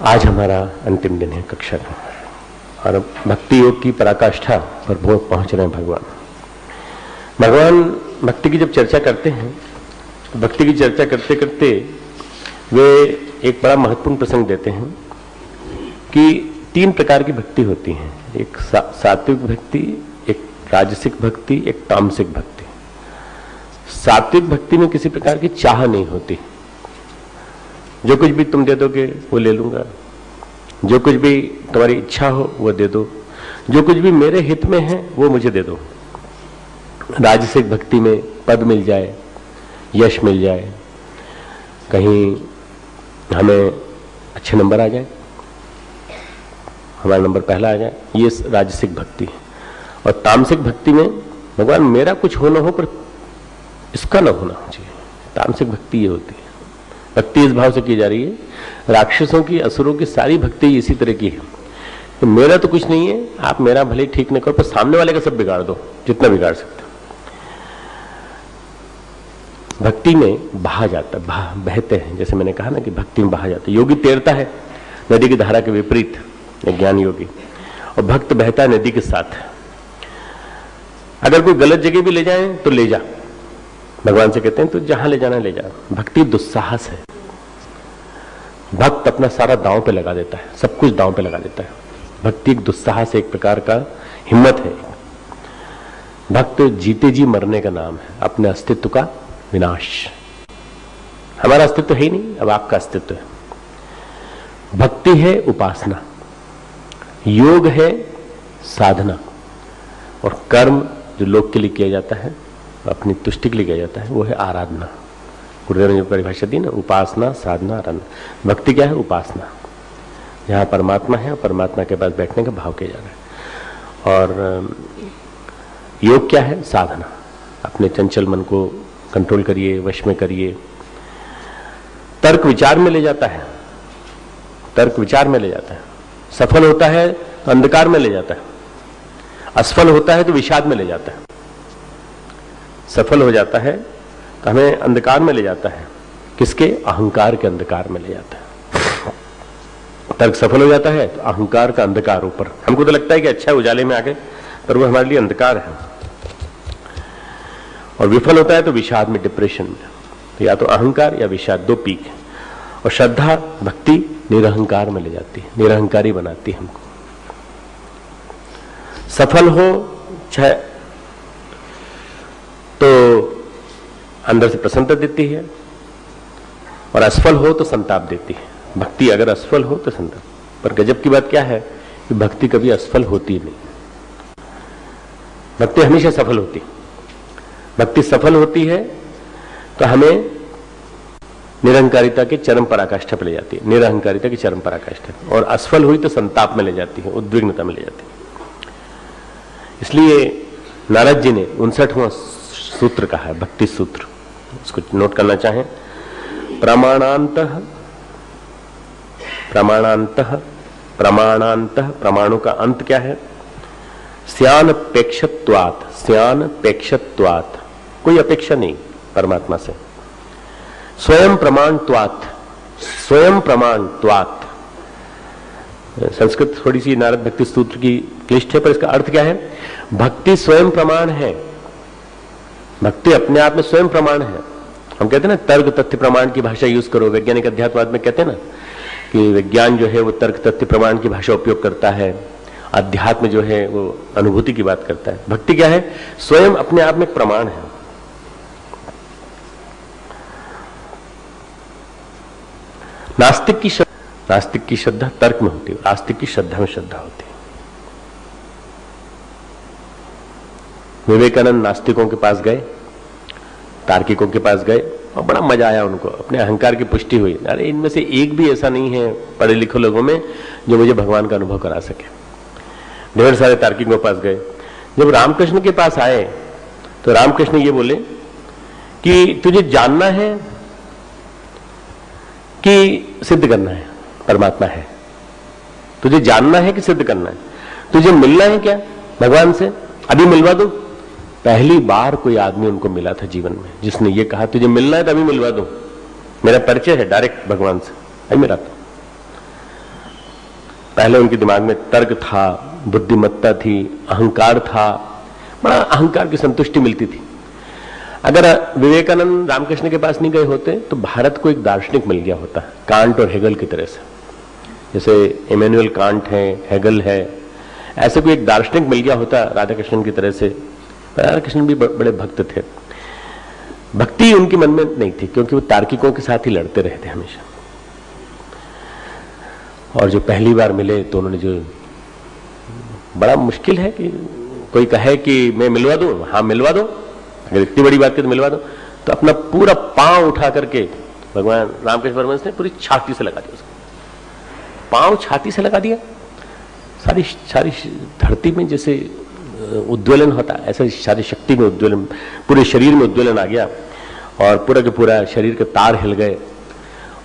आज हमारा अंतिम दिन है कक्षा का और भक्ति योग की पराकाष्ठा पर पहुंच रहे हैं भगवान भक्ति की जब चर्चा करते हैं, भक्ति की चर्चा करते करते वे एक बड़ा महत्वपूर्ण प्रसंग देते हैं कि तीन प्रकार की भक्ति होती है। एक सात्विक भक्ति, एक राजसिक भक्ति, एक तामसिक भक्ति। सात्विक भक्ति में किसी प्रकार की चाह नहीं होती, जो कुछ भी तुम दे दोगे वो ले लूंगा, जो कुछ भी तुम्हारी इच्छा हो वो दे दो, जो कुछ भी मेरे हित में है वो मुझे दे दो। राजसिक भक्ति में पद मिल जाए, यश मिल जाए, कहीं हमें अच्छे नंबर आ जाए, हमारा नंबर पहला आ जाए, ये राजसिक भक्ति है। और तामसिक भक्ति में भगवान मेरा कुछ हो ना हो पर इसका ना होना चाहिए। तामसिक भक्ति ये होती है। भक्ति इस भाव से की जा रही है, राक्षसों की, असुरों की सारी भक्ति इसी तरह की है तो मेरा तो कुछ नहीं है, आप मेरा भले ठीक न करो पर सामने वाले का सब बिगाड़ दो जितना बिगाड़ सकते हो। भक्ति में बहा जाता, बहते हैं, जैसे मैंने कहा ना कि भक्ति में बहा जाता है। योगी तैरता है नदी की धारा के विपरीत, ज्ञान योगी, और भक्त बहता है नदी के साथ। अगर कोई गलत जगह भी ले जाए तो ले जा, भगवान से कहते हैं तो जहां ले जाना ले जा। भक्ति दुस्साहस है। भक्त अपना सारा दांव पे लगा देता है, सब कुछ दांव पे लगा देता है। भक्ति एक दुस्साहस, एक प्रकार का हिम्मत है। भक्त जीते जी मरने का नाम है, अपने अस्तित्व का विनाश। हमारा अस्तित्व है ही नहीं, अब आपका अस्तित्व है। भक्ति है उपासना, योग है साधना, और कर्म जो लोक के लिए किया जाता है, अपनी तुष्टि के लिए किया जाता है, वो है आराधना। गुरुदेव ने जो परिभाषा दी ना, उपासना, साधना, आराधना। भक्ति क्या है? उपासना, जहां परमात्मा है और परमात्मा के पास बैठने का भाव किया जा रहा है। और योग क्या है? साधना। अपने चंचल मन को कंट्रोल करिए, वश में करिए। तर्क विचार में ले जाता है, तर्क विचार में ले जाता है। सफल होता है तो अंधकार में ले जाता है, असफल होता है तो विषाद में ले जाता है। सफल हो जाता है तो हमें अंधकार में ले जाता है, किसके? अहंकार के अंधकार में ले जाता है। तर्क सफल हो जाता है तो अहंकार का अंधकार ऊपर, हमको तो लगता है कि अच्छा उजाले में आ गए, पर वो हमारे लिए अंधकार है। और विफल होता है तो विषाद में, डिप्रेशन में। तो या तो अहंकार या विषाद, दो पीक है। और श्रद्धा, भक्ति निरहंकार में ले जाती है, निरहंकारी बनाती है हमको। सफल हो चाहे तो अंदर से प्रसन्नता देती है, और असफल हो तो संताप देती है। भक्ति अगर असफल हो तो संताप। पर गजब की बात क्या है कि भक्ति कभी असफल होती नहीं, भक्ति हमेशा सफल होती। भक्ति सफल होती है तो हमें निरहंकारिता के चरम पराकाष्ठा पर ले जाती है, निरहंकारिता की चरम पराकाष्ठा। और असफल हुई तो संताप में ले जाती है, उद्विग्नता में ले जाती है। इसलिए नारद जी ने 59वां सूत्र कहा है, भक्ति सूत्र, उसको नोट करना चाहें। प्रमाणांतः, प्रमाणांतः, प्रमाणांतः, प्रमाणों का अंत क्या है? स्यानपेक्षत्वात्, स्यानपेक्षत्वात्, कोई अपेक्षा नहीं परमात्मा से। स्वयं प्रमाणत्वात्, स्वयं प्रमाणत्वात्। संस्कृत थोड़ी सी नारद भक्ति सूत्र की क्लिष्ट है, पर इसका अर्थ क्या है? भक्ति स्वयं प्रमाण है। भक्ति अपने आप में स्वयं प्रमाण है। हम कहते हैं ना, तर्क तथ्य प्रमाण की भाषा यूज करो। वैज्ञानिक अध्यात्मवाद में कहते हैं ना कि विज्ञान जो है वो तर्क तथ्य प्रमाण की भाषा उपयोग करता है, अध्यात्म जो है वो अनुभूति की बात करता है। भक्ति क्या है? स्वयं अपने आप में एक प्रमाण है। नास्तिक की श्रद्धा तर्क में होती है, आस्तिक की श्रद्धा में श्रद्धा होती है। विवेकानंद नास्तिकों के पास गए, तार्किकों के पास गए, और बड़ा मजा आया उनको, अपने अहंकार की पुष्टि हुई। अरे इनमें से एक भी ऐसा नहीं है पढ़े लिखे लोगों में जो मुझे भगवान का अनुभव करा सके। ढेर सारे तार्किकों के पास गए। जब रामकृष्ण के पास आए तो रामकृष्ण ये बोले कि तुझे जानना है कि सिद्ध करना है परमात्मा है? तुझे जानना है कि सिद्ध करना है? तुझे मिलना है क्या भगवान से? अभी मिलवा दो। पहली बार कोई आदमी उनको मिला था जीवन में जिसने ये कहा तुझे मिलना है तो अभी मिलवा दो, मेरा परिचय है डायरेक्ट भगवान से, अभी मिला था। पहले उनके दिमाग में तर्क था, बुद्धिमत्ता थी, अहंकार था, बड़ा अहंकार की संतुष्टि मिलती थी। अगर विवेकानंद रामकृष्ण के पास नहीं गए होते तो भारत को एक दार्शनिक मिल गया होता, कांट और हेगल की तरह से। जैसे इमैनुअल कांट है, हेगल है, ऐसे कोई एक दार्शनिक मिल गया होता राधा कृष्णन की तरह से। राधा कृष्णन भी बड़े भक्त थे। भक्ति उनके मन में नहीं थी क्योंकि वो तार्किकों के साथ ही लड़ते रहे थे हमेशा। और जो पहली बार मिले तो उन्होंने जो, बड़ा मुश्किल है कि कोई कहे कि मैं मिलवा दूं, हाँ मिलवा दो, अगर इतनी बड़ी बात की तो मिलवा दो, तो अपना पूरा पांव उठा करके भगवान रामकृष्ण परमहंस ने पूरी छाती से लगा दिया उसको। पांव छाती से लगा दिया, सारी सारी धरती में जैसे उद्वेलन होता है ऐसा सारी शक्ति में उद्वेलन, पूरे शरीर में उद्वेलन आ गया और पूरा के पूरा शरीर के तार हिल गए।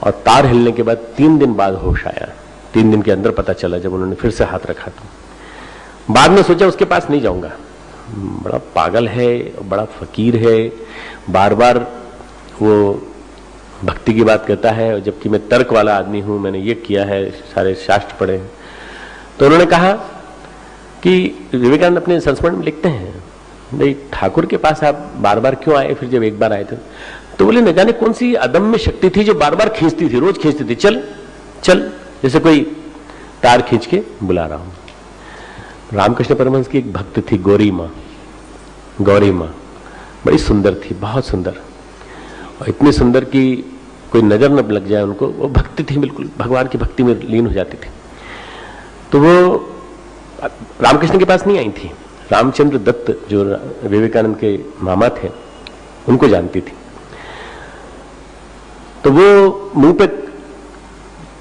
और तार हिलने के बाद 3 दिन बाद होश आया। 3 दिन के अंदर पता चला जब उन्होंने फिर से हाथ रखा तो। बाद में सोचा उसके पास नहीं जाऊंगा, बड़ा पागल है, बड़ा फकीर है, बार बार वो भक्ति की बात कहता है, जबकि मैं तर्क वाला आदमी हूं, मैंने ये किया है, सारे शास्त्र पढ़े। तो उन्होंने कहा कि विवेकानंद अपने संस्मरण में लिखते हैं, भाई ठाकुर के पास आप बार बार क्यों आए फिर जब एक बार आए थे? तो बोले न जाने कौन सी अदम्य शक्ति थी जो बार बार खींचती थी, रोज खींचती थी, चल चल, जैसे कोई तार खींच के बुला रहा हूं। रामकृष्ण परमहंस की एक भक्त थी गौरी माँ, बड़ी सुंदर थी, बहुत सुंदर, और इतनी सुंदर कि कोई नजर न लग जाए उनको। वो भक्ति थी, बिल्कुल भगवान की भक्ति में लीन हो जाती थी। तो वो रामकृष्ण के पास नहीं आई थी, रामचंद्र दत्त जो विवेकानंद के मामा थे उनको जानती थी। तो वो मुंह पे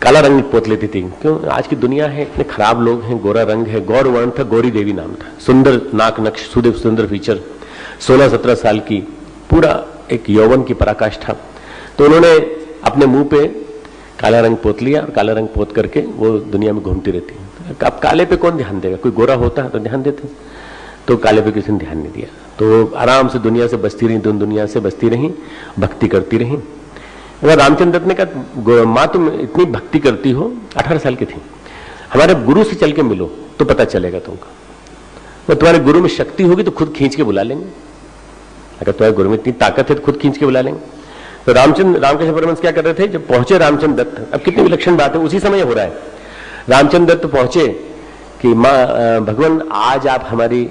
काला रंग पोत लेती थी, क्यों? आज की दुनिया है, इतने खराब लोग हैं, गोरा रंग है, गौर वर्ण था, गौरी देवी नाम था, सुंदर नाक नक्श, सुंदर फीचर, 16-17 साल की, पूरा एक यौवन की पराकाष्ठा। तो उन्होंने अपने मुंह पे काला रंग पोत लिया और काला रंग पोत करके वो दुनिया में घूमती रहती। अब काले पे कौन ध्यान देगा? कोई गोरा होता तो ध्यान देते, तो काले पे किसी ने ध्यान नहीं दिया। तो आराम से दुनिया से बचती रही, दुनिया से बचती रही, भक्ति करती रही। अगर रामचंद्र दत्त ने कहा माँ तुम इतनी भक्ति करती हो, 18 साल की थी, हमारे गुरु से चल के मिलो तो पता चलेगा तुमको। वो तुम्हारे गुरु में शक्ति होगी तो खुद खींच के बुला लेंगे, अगर तुम्हारे गुरु में इतनी ताकत है तो खुद खींच के बुला लेंगे। तो रामकृष्ण परमहंस क्या कर रहे थे, जब पहुंचे रामचंद्र दत्त, अब कितनी विलक्षण बात है, उसी समय हो रहा है। रामचंद्र दत्त पहुंचे कि माँ भगवान आज आप हमारी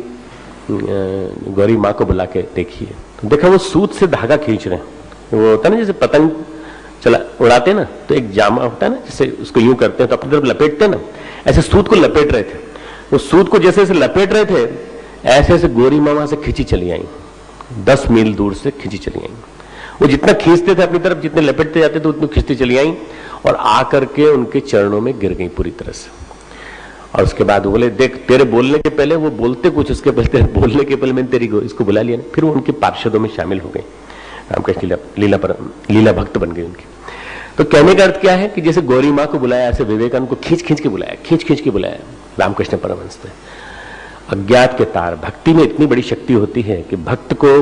गौरी माँ को बुला के देखिए। तो देखा वो सूत से धागा खींच रहे हैं, वो होता है ना जैसे पतंग चला उड़ाते ना, तो एक जामा होता है ना, जैसे उसको यूं करते हैं तो अपनी तरफ लपेटते ना, ऐसे सूत को लपेट रहे थे। वो सूत को जैसे जैसे लपेट रहे थे ऐसे ऐसे गौरी माँ वहां से खींची चली आई, 10 मील दूर से खींची चली आई। वो जितना खींचते थे अपनी तरफ, जितने लपेटते जाते थे उतनी खींचती चली आई और आकर के उनके चरणों में गिर गई पूरी तरह से। और उसके बाद वो बोले देख तेरे बोलने के पहले, वो बोलते कुछ, उसके पहले तेरे बोलने के पहले मैंने तेरी इसको बुला लिया ना। फिर वो उनके पार्षदों में शामिल हो गए, रामकृष्ण लीला भक्त बन गई उनकी। तो कहने का अर्थ क्या है कि जैसे गौरी माँ को बुलाया, ऐसे विवेकानंद को खींच खींच के बुलाया, खींच खींच के बुलाया रामकृष्ण परमहंस ने। अज्ञात के तार, भक्ति में इतनी बड़ी शक्ति होती है कि भक्त को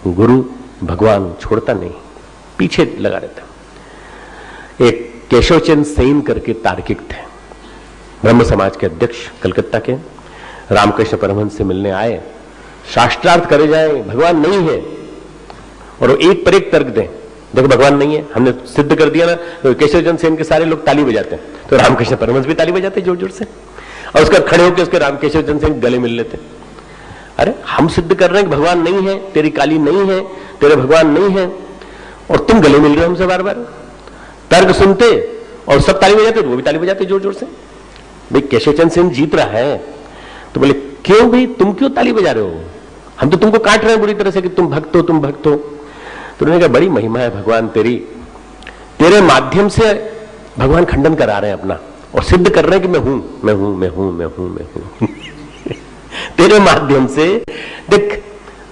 गुरु भगवान छोड़ता नहीं, पीछे लगा रहता। एक केशवचंद सेन करके तार्किक थे, ब्रह्म समाज के अध्यक्ष कलकत्ता के, रामकृष्ण परमहंस से मिलने आए, शास्त्रार्थ करे जाए, भगवान नहीं है, और वो एक पर एक तर्क दें, देखो भगवान नहीं है, हमने सिद्ध कर दिया ना। तो केशवचंद सेन के सारे लोग ताली बजाते हैं, तो रामकृष्ण परमहंस भी ताली बजाते जोर जोर से, और उसका खड़े होकर उसके केशवचंद सेन गले मिल लेते। अरे हम सिद्ध कर रहे हैं कि भगवान नहीं है, तेरी काली नहीं है, तेरे भगवान नहीं है, और तुम गले मिल रहे हो हमसे बार बार। तर्क सुनते और सब ताली बजाते, वो भी ताली बजाते जोर जोर से। भाई केशवचंद सेन जीत रहा है, तो बोले क्यों भाई तुम क्यों ताली बजा रहे हो, हम तो तुमको काट रहे हैं बुरी तरह से कि तुम भक्त हो, तुम भक्त हो। तो उन्होंने कहा बड़ी महिमा है भगवान तेरी, तेरे माध्यम से भगवान खंडन करा रहे हैं अपना और सिद्ध कर रहे हैं कि मैं हूं मैं हूं मैं हूं मैं हूं मैं हूं तेरे माध्यम से। देख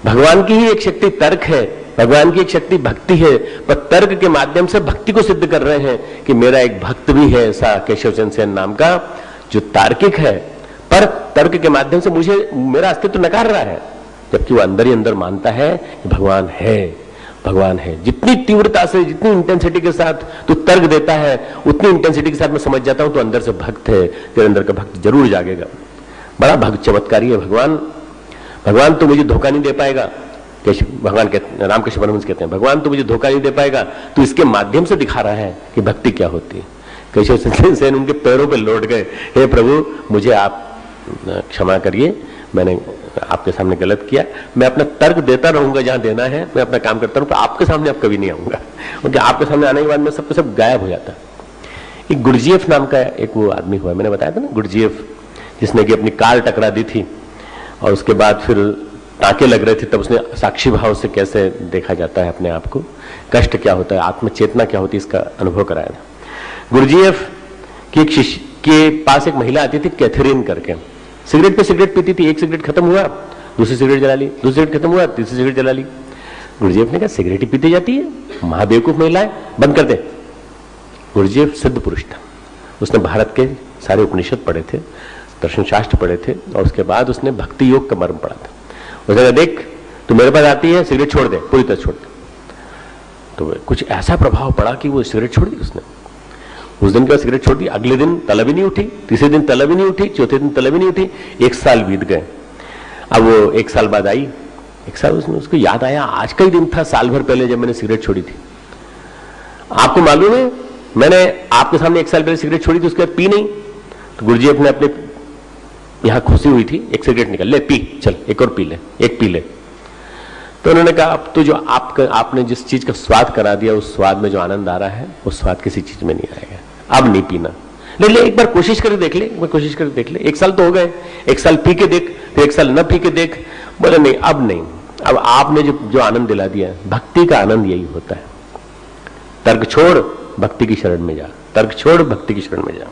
भगवान की ही एक शक्ति तर्क है, भगवान की एक शक्ति भक्ति है, पर तर्क के माध्यम से भक्ति को सिद्ध कर रहे हैं कि मेरा एक भक्त भी है ऐसा केशवचंद सेन नाम का, जो तार्किक है पर तर्क के माध्यम से मुझे मेरा अस्तित्व नकार रहा है, जबकि वो अंदर ही अंदर मानता है कि भगवान है, भगवान है। जितनी तीव्रता से, जितनी इंटेंसिटी के साथ तू तर्क देता है, उतनी इंटेंसिटी के साथ मैं समझ जाता हूं तो अंदर से भक्त है, तेरे अंदर का भक्त जरूर जागेगा। बड़ा भक्त चमत्कारी है भगवान। भगवान तो मुझे धोखा नहीं दे पाएगा, भगवान कहते, रामकृष्ण परमहंस कहते हैं, भगवान तो मुझे धोखा नहीं दे पाएगा, तो इसके माध्यम से दिखा रहा है कि भक्ति क्या होती है। केशव चंद्र सेन उनके पैरों पे लौट गए, हे प्रभु मुझे आप क्षमा करिए, मैंने आपके सामने गलत किया, मैं अपना तर्क देता रहूंगा जहां देना है, मैं अपना काम करता रहूंगा, आपके सामने अब कभी नहीं आऊंगा, क्योंकि आपके सामने आने के बाद मैं सबके सब गायब हो जाता। एक गुरजीएफ नाम का एक वो आदमी हुआ, मैंने बताया था ना, गुरजीएफ, जिसने कि अपनी कार टकरा दी थी और उसके बाद फिर टाँके लग रहे थे, तब उसने साक्षी भाव से कैसे देखा जाता है अपने आप को, कष्ट क्या होता है, आत्मचेतना क्या होती है, इसका अनुभव कराया था। गुरजीएफ की एक शिष्य के पास एक महिला आती थी, कैथरीन करके, सिगरेट पे सिगरेट पीती थी। एक सिगरेट खत्म हुआ, दूसरी सिगरेट जला ली, दूसरी सिगरेट खत्म हुआ, तीसरी सिगरेट जला ली। गुरजीएफ ने कहा सिगरेट ही पीती जाती है, महाबेवकूफ महिला है, बंद कर दे। गुरजीएफ सिद्ध पुरुष था, उसने भारत के सारे उपनिषद पढ़े थे, दर्शन शास्त्र पढ़े थे, और उसके बाद उसने भक्ति योग का मर्म पढ़ा था। उसने कहा देख तू मेरे पास आती है, सिगरेट छोड़ दे, पूरी तरह छोड़ दे। तो कुछ ऐसा प्रभाव पड़ा कि वो सिगरेट छोड़ दी उसने। उस दिन का सिगरेट छोड़ दी, अगले दिन तलब ही नहीं उठी, तीसरे दिन तलब ही नहीं उठी, चौथे दिन तलब ही नहीं उठी, 1 साल बीत गए। अब वो 1 साल बाद आई, 1 साल उसको याद आया आज का ही दिन था, साल भर पहले जब मैंने सिगरेट छोड़ी थी। आपको मालूम है मैंने आपके सामने 1 साल पहले सिगरेट छोड़ी थी, उसके बाद पी नहीं। तो गुरुजी ने अपने यहां खुशी हुई थी, एक सिगरेट निकल, ले पी, चल एक और पी ले, एक पी ले। तो उन्होंने कहा अब तो जो आपने जिस चीज का स्वाद करा दिया, उस स्वाद में जो आनंद आ रहा है वो स्वाद किसी चीज में नहीं आएगा, अब नहीं पीना। ले एक बार कोशिश करके देख ले, एक बार कोशिश करके देख ले, 1 साल तो हो गए, 1 साल पी के देख, फिर 1 साल न पी के देख। बोले नहीं अब नहीं, अब आपने जो आनंद दिला दिया, भक्ति का आनंद यही होता है। तर्क छोड़, भक्ति की शरण में जा, तर्क छोड़, भक्ति की शरण में जा।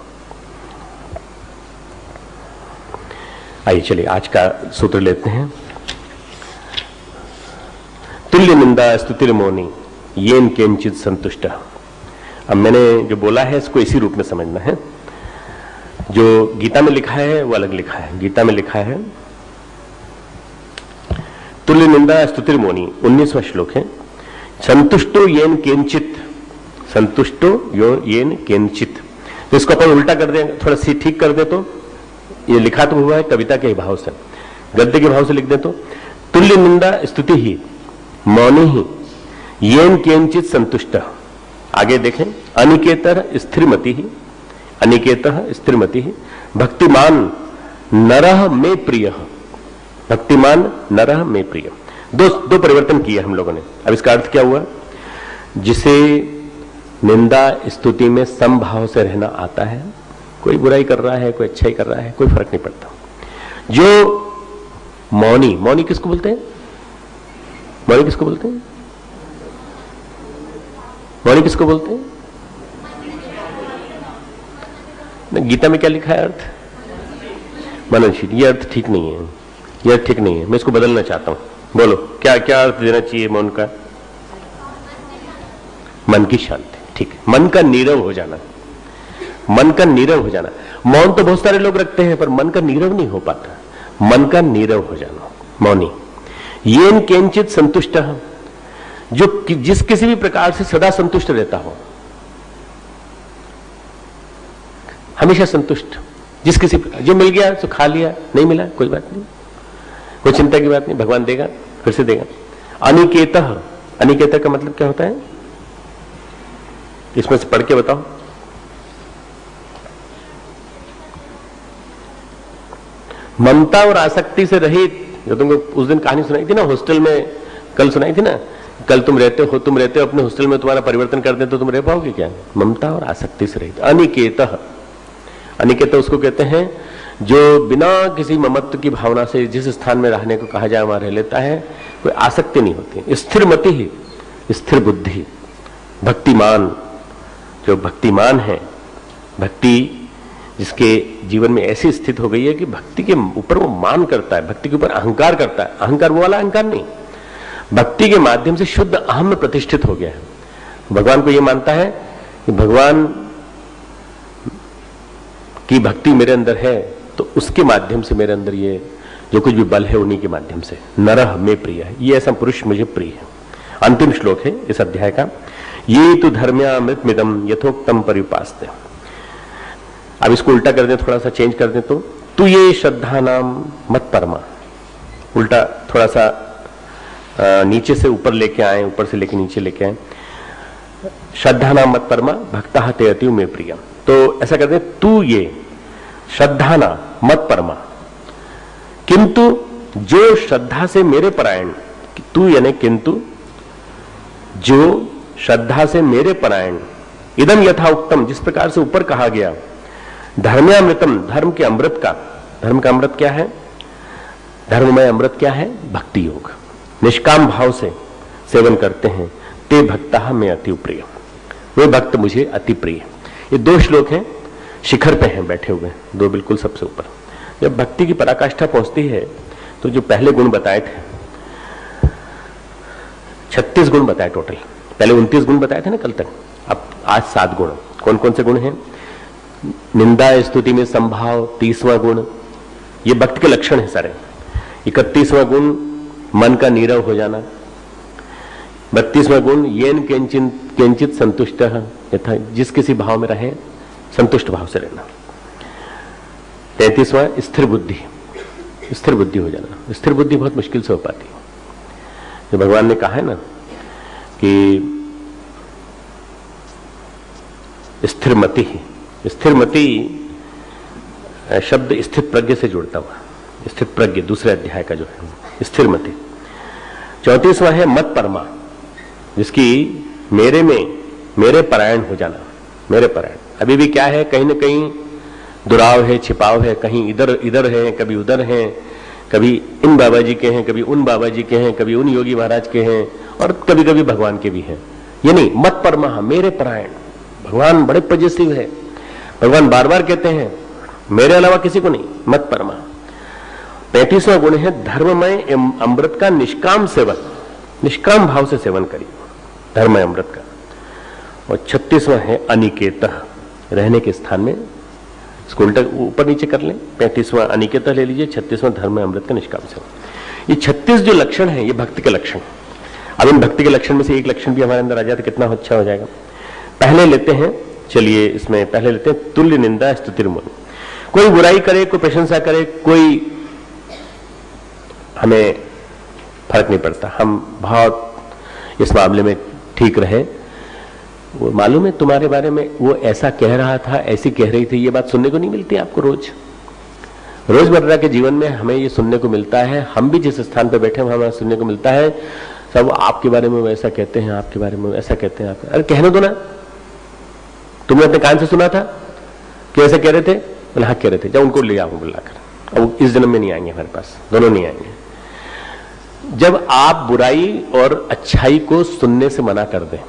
आइए चलिए आज का सूत्र लेते हैं। तुल्य निंदा स्तुतिर मौनी येन केनचित संतुष्ट। अब मैंने जो बोला है इसको इसी रूप में समझना है। जो गीता में लिखा है वो अलग लिखा है। गीता में लिखा है तुल्य निंदा स्तुतिर मौनी, 19वां श्लोक है, संतुष्टो येन केनचित, संतुष्टो येन केनचित। तो इसको अपन उल्टा कर दें, थोड़ा सी ठीक कर दे, तो ये लिखा तो हुआ है कविता के भाव से, गद्य के भाव से लिख दे तो तुल्य निंदा स्तुति ही मौनी ही येन केनचित संतुष्ट। आगे देखें, अनिकेतर स्थिरमति ही, अनिकेतः स्थिरमति ही भक्तिमान नरः में प्रिय, भक्तिमान नरः में प्रिय। दो परिवर्तन किए हम लोगों ने। अब इसका अर्थ क्या हुआ? जिसे निंदा स्तुति में समभाव से रहना आता है, कोई बुराई कर रहा है, कोई अच्छाई कर रहा है, कोई फर्क नहीं पड़ता। जो मौनी, मौनी किसको बोलते हैं? मौनी किसको बोलते हैं? मौनी किसको बोलते हैं? गीता में क्या लिखा है अर्थ? मननशील। ये अर्थ ठीक नहीं है, ये अर्थ ठीक नहीं है, मैं इसको बदलना चाहता हूं। बोलो क्या क्या अर्थ देना चाहिए मौन का? मन की शांति। ठीक है, मन का नीरव हो जाना, मन का नीरव हो जाना। मौन तो बहुत सारे लोग रखते हैं पर मन का नीरव नहीं हो पाता। मन का नीरव हो जाना, मौनी। येन केनचित संतुष्ट, जो जिस किसी भी प्रकार से सदा संतुष्ट रहता हो, हमेशा संतुष्ट, जिस किसी प्रकार, जो मिल गया तो खा लिया, नहीं मिला कोई बात नहीं, कोई चिंता की बात नहीं, भगवान देगा, फिर से देगा। अनिकेतः, अनिकेतः का मतलब क्या होता है? इसमें से पढ़ के बताओ। ममता और आसक्ति से रहित, जो तुमको उस दिन कहानी सुनाई थी ना हॉस्टल में, कल सुनाई थी ना, कल तुम रहते हो अपने हॉस्टल में, तुम्हारा परिवर्तन कर दे तो तुम रह पाओगे क्या? ममता और आसक्ति से रहित। अनिकेतः, अनिकेतः उसको कहते हैं जो बिना किसी ममत्व की भावना से जिस स्थान में रहने को कहा जाए वहां रह लेता है, कोई आसक्ति नहीं होती। स्थिर मति ही, स्थिर बुद्धि। भक्तिमान, जो भक्तिमान है, भक्ति जिसके जीवन में ऐसी स्थिति हो गई है कि भक्ति के ऊपर वो मान करता है, भक्ति के ऊपर अहंकार करता है। अहंकार वो वाला अहंकार नहीं, भक्ति के माध्यम से शुद्ध अहम में प्रतिष्ठित हो गया है। भगवान को ये मानता है कि भगवान की भक्ति मेरे अंदर है, तो उसके माध्यम से मेरे अंदर ये जो कुछ भी बल है उन्हीं के माध्यम से। नरः में प्रिय है, ये ऐसा पुरुष मुझे प्रिय है। अंतिम श्लोक है इस अध्याय का। ये तो धर्म्यामृतमिदं यथोक्तम परिपास्ते। अब इसको उल्टा कर दें, थोड़ा सा चेंज कर दें तो ये श्रद्धा नाम मत परमा, उल्टा थोड़ा सा नीचे से ऊपर लेके आए, ऊपर से लेके नीचे लेके आए। श्रद्धा नाम मत परमा भक्ता ते अति में प्रियम। तो ऐसा करते हैं, तू ये श्रद्धा ना मत परमा, किंतु जो श्रद्धा से मेरे परायण, तू यानी किंतु जो श्रद्धा से मेरे परायण, इदम यथा उत्तम, जिस प्रकार से ऊपर कहा गया, धर्म्यामृतम, धर्म के अमृत का, धर्म का अमृत क्या है, धर्ममय अमृत क्या है, भक्ति योग, निष्काम भाव से सेवन करते हैं, ते भक्ता में अति प्रिय, वे भक्त मुझे अति प्रिय। ये दो श्लोक हैं, शिखर पे हैं बैठे हुए, दो बिल्कुल सबसे ऊपर। जब भक्ति की पराकाष्ठा पहुंचती है तो जो पहले गुण बताए थे, 36 गुण बताए टोटल, पहले 29 गुण बताए थे ना कल तक, अब आज 7 गुण। कौन कौन से गुण हैं? निंदा स्तुति में संभाव 30वां गुण, ये भक्त के लक्षण है सारे। 31वां गुण मन का नीरव हो जाना। 32वां गुण येन किंचित संतुष्ट यथा, जिस किसी भाव में रहे संतुष्ट भाव से रहना। 33वां स्थिर बुद्धि, स्थिर बुद्धि हो जाना। स्थिर बुद्धि बहुत मुश्किल से हो पाती है। जो भगवान ने कहा है ना कि स्थिरमति, स्थिरमति शब्द स्थित प्रज्ञ से जुड़ता हुआ, स्थित प्रज्ञ दूसरे अध्याय का जो है स्थिरमति। 34वां है मत परमा, जिसकी मेरे में मेरे परायण हो जाना, मेरे परायण। अभी भी क्या है, कहीं ना कहीं दुराव है, छिपाव है, कहीं इधर इधर है, कभी उधर है, कभी इन बाबा जी के हैं, कभी उन बाबा जी के हैं, कभी उन योगी महाराज के हैं, और कभी कभी भगवान के भी हैं। ये नहीं, मत परमा मेरे परायण। भगवान बड़े पॉजिटिव है, भगवान बार बार कहते हैं मेरे अलावा किसी को नहीं, मत परमा। 35वां गुण है धर्ममय अमृत का निष्काम सेवन, निष्काम भाव से सेवन करिए धर्ममय अमृत का। और 36वां है अनिकेत, रहने के स्थान में, इसको उल्टा ऊपर नीचे कर लें। 35वां अनिकेत ले लीजिए, 36वां धर्ममय अमृत का निष्काम सेवन। ये 36 जो लक्षण है, ये भक्ति के लक्षण। अब इन भक्ति के लक्षण में से एक लक्षण भी हमारे अंदर आ जाए तो कितना अच्छा हो जाएगा। पहले लेते हैं, चलिए इसमें पहले लेते हैं तुल्य निंदा स्तुतिर्मुनि। कोई बुराई करे, कोई प्रशंसा करे, कोई हमें फर्क नहीं पड़ता, हम बहुत इस मामले में ठीक रहे। वो मालूम है तुम्हारे बारे में, वो ऐसा कह रहा था, ऐसी कह रही थी, ये बात सुनने को नहीं मिलती आपको रोज रोजमर्रा के जीवन में। हमें ये सुनने को मिलता है, हम भी जिस स्थान पर बैठे हैं हमें सुनने को मिलता है, सब आपके बारे में वैसा कहते हैं, आपके बारे में ऐसा कहते हैं। अरे कहने दो ना, तुमने अपने कान से सुना था कि ऐसे कह रहे थे? बोले हाँ कह रहे थे, जब उनको ले आओ बुलाकर। अब इस जन्म में नहीं आएंगे हमारे पास, दोनों नहीं आएंगे। जब आप बुराई और अच्छाई को सुनने से मना कर दें,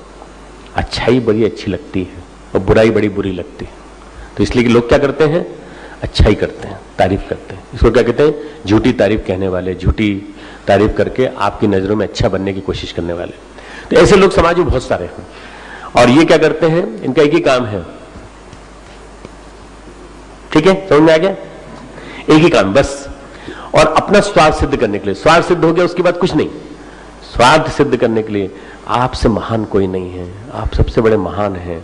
अच्छाई बड़ी अच्छी लगती है और बुराई बड़ी बुरी लगती है, तो इसलिए कि लोग क्या करते हैं, अच्छाई करते हैं, तारीफ करते हैं। इसको क्या कहते हैं, झूठी तारीफ कहने वाले, झूठी तारीफ करके आपकी नजरों में अच्छा बनने की कोशिश करने वाले। तो ऐसे लोग समाज में बहुत सारे हैं। और ये क्या करते हैं, इनका एक ही काम है, ठीक है, समझ में आ गया, एक ही काम बस, और अपना स्वार्थ सिद्ध करने के लिए। स्वार्थ सिद्ध हो गया उसके बाद कुछ नहीं, स्वार्थ सिद्ध करने के लिए आपसे महान कोई नहीं है, आप सबसे बड़े महान हैं।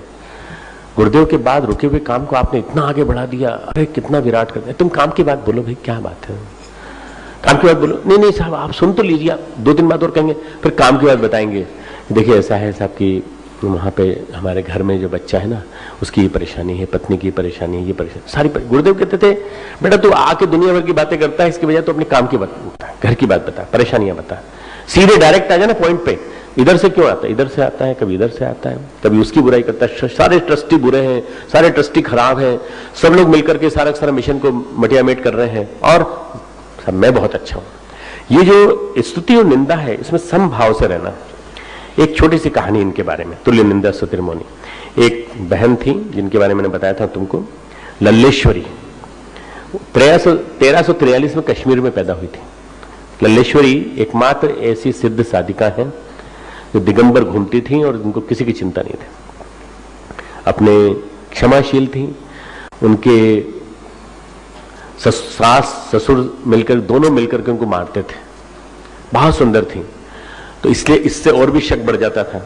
गुरुदेव के बाद रुके हुए काम को आपने इतना आगे बढ़ा दिया, अरे कितना विराट कर दिया। तुम काम की बात बोलो भाई, क्या बात है, काम की बात बोलो। नहीं नहीं साहब आप सुन तो लीजिए, आप 2-3 बात और कहेंगे, फिर काम की बात बताएंगे। देखिए ऐसा है साहब कि वहां पे हमारे घर में जो बच्चा है ना, उसकी ये परेशानी है, पत्नी की परेशानी है, ये परेशानी सारी गुरुदेव कहते थे बेटा तू आके दुनिया भर की बातें करता है, इसके बजाय तो अपने काम की बात बता, घर की बात बता, परेशानियां बता, सीधे डायरेक्ट आ जाए ना पॉइंट पे। इधर से क्यों आता है, इधर से आता है, कभी इधर से आता है, कभी उसकी बुराई करता है। सारे ट्रस्टी बुरे हैं, सारे ट्रस्टी खराब हैं, सब लोग मिलकर के सारा मिशन को मटियामेट कर रहे हैं, और सब मैं बहुत अच्छा हूं। ये जो स्तुति और निंदा है, इसमें समभाव से रहना। एक छोटी सी कहानी इनके बारे में, तुल्य निंदा स्तुतिर्मुनि। एक बहन थी जिनके बारे में मैंने बताया था तुमको, लल्लेश्वरी। 1343 में कश्मीर में पैदा हुई थी। लल्लेश्वरी एकमात्र ऐसी सिद्ध साधिका है जो दिगंबर घूमती थी और उनको किसी की चिंता नहीं थी, अपने क्षमाशील थी। उनके सास ससुर मिलकर, दोनों मिलकर के उनको मारते थे। बहुत सुंदर थी। तो इसलिए इससे और भी शक बढ़ जाता था।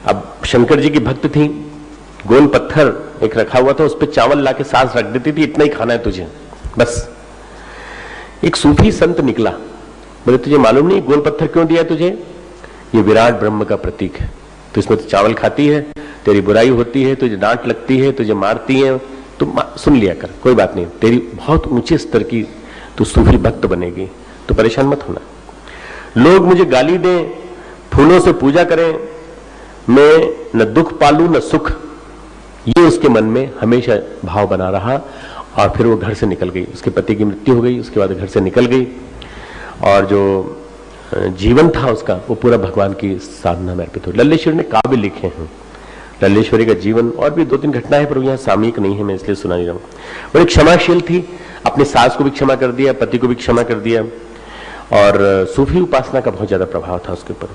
अब शंकर जी की भक्त थी, गोल पत्थर एक रखा हुआ था, उस पर चावल लाके सास रख देती थी, इतना ही खाना है तुझे बस। एक सूफी संत निकला, बोले तुझे मालूम नहीं गोल पत्थर क्यों दिया तुझे? ये विराट ब्रह्म का प्रतीक है, तो इसमें तो चावल खाती है, तेरी बुराई होती है, तुझे डांट लगती है, तुझे मारती है, तो सुन लिया कर, कोई बात नहीं, तेरी बहुत ऊंचे स्तर की तू सूफी भक्त बनेगी, तो परेशान मत होना। लोग मुझे गाली दें, फूलों से पूजा करें, मैं न दुख पालू न सुख, ये उसके मन में हमेशा भाव बना रहा। और फिर वो घर से निकल गई, उसके पति की मृत्यु हो गई, उसके बाद घर से निकल गई, और जो जीवन था उसका वो पूरा भगवान की साधना में अर्पित हो। लल्लेश्वरी ने काव्य लिखे हैं, लल्लेश्वरी का जीवन और भी 2-3 घटनाएं, पर यहाँ सामयिक नहीं है, मैं इसलिए सुना नहीं रहा हूं। बड़ी क्षमाशील थी, अपने सास को भी क्षमा कर दिया, पति को भी क्षमा कर दिया, और सूफी उपासना का बहुत ज्यादा प्रभाव था उसके ऊपर।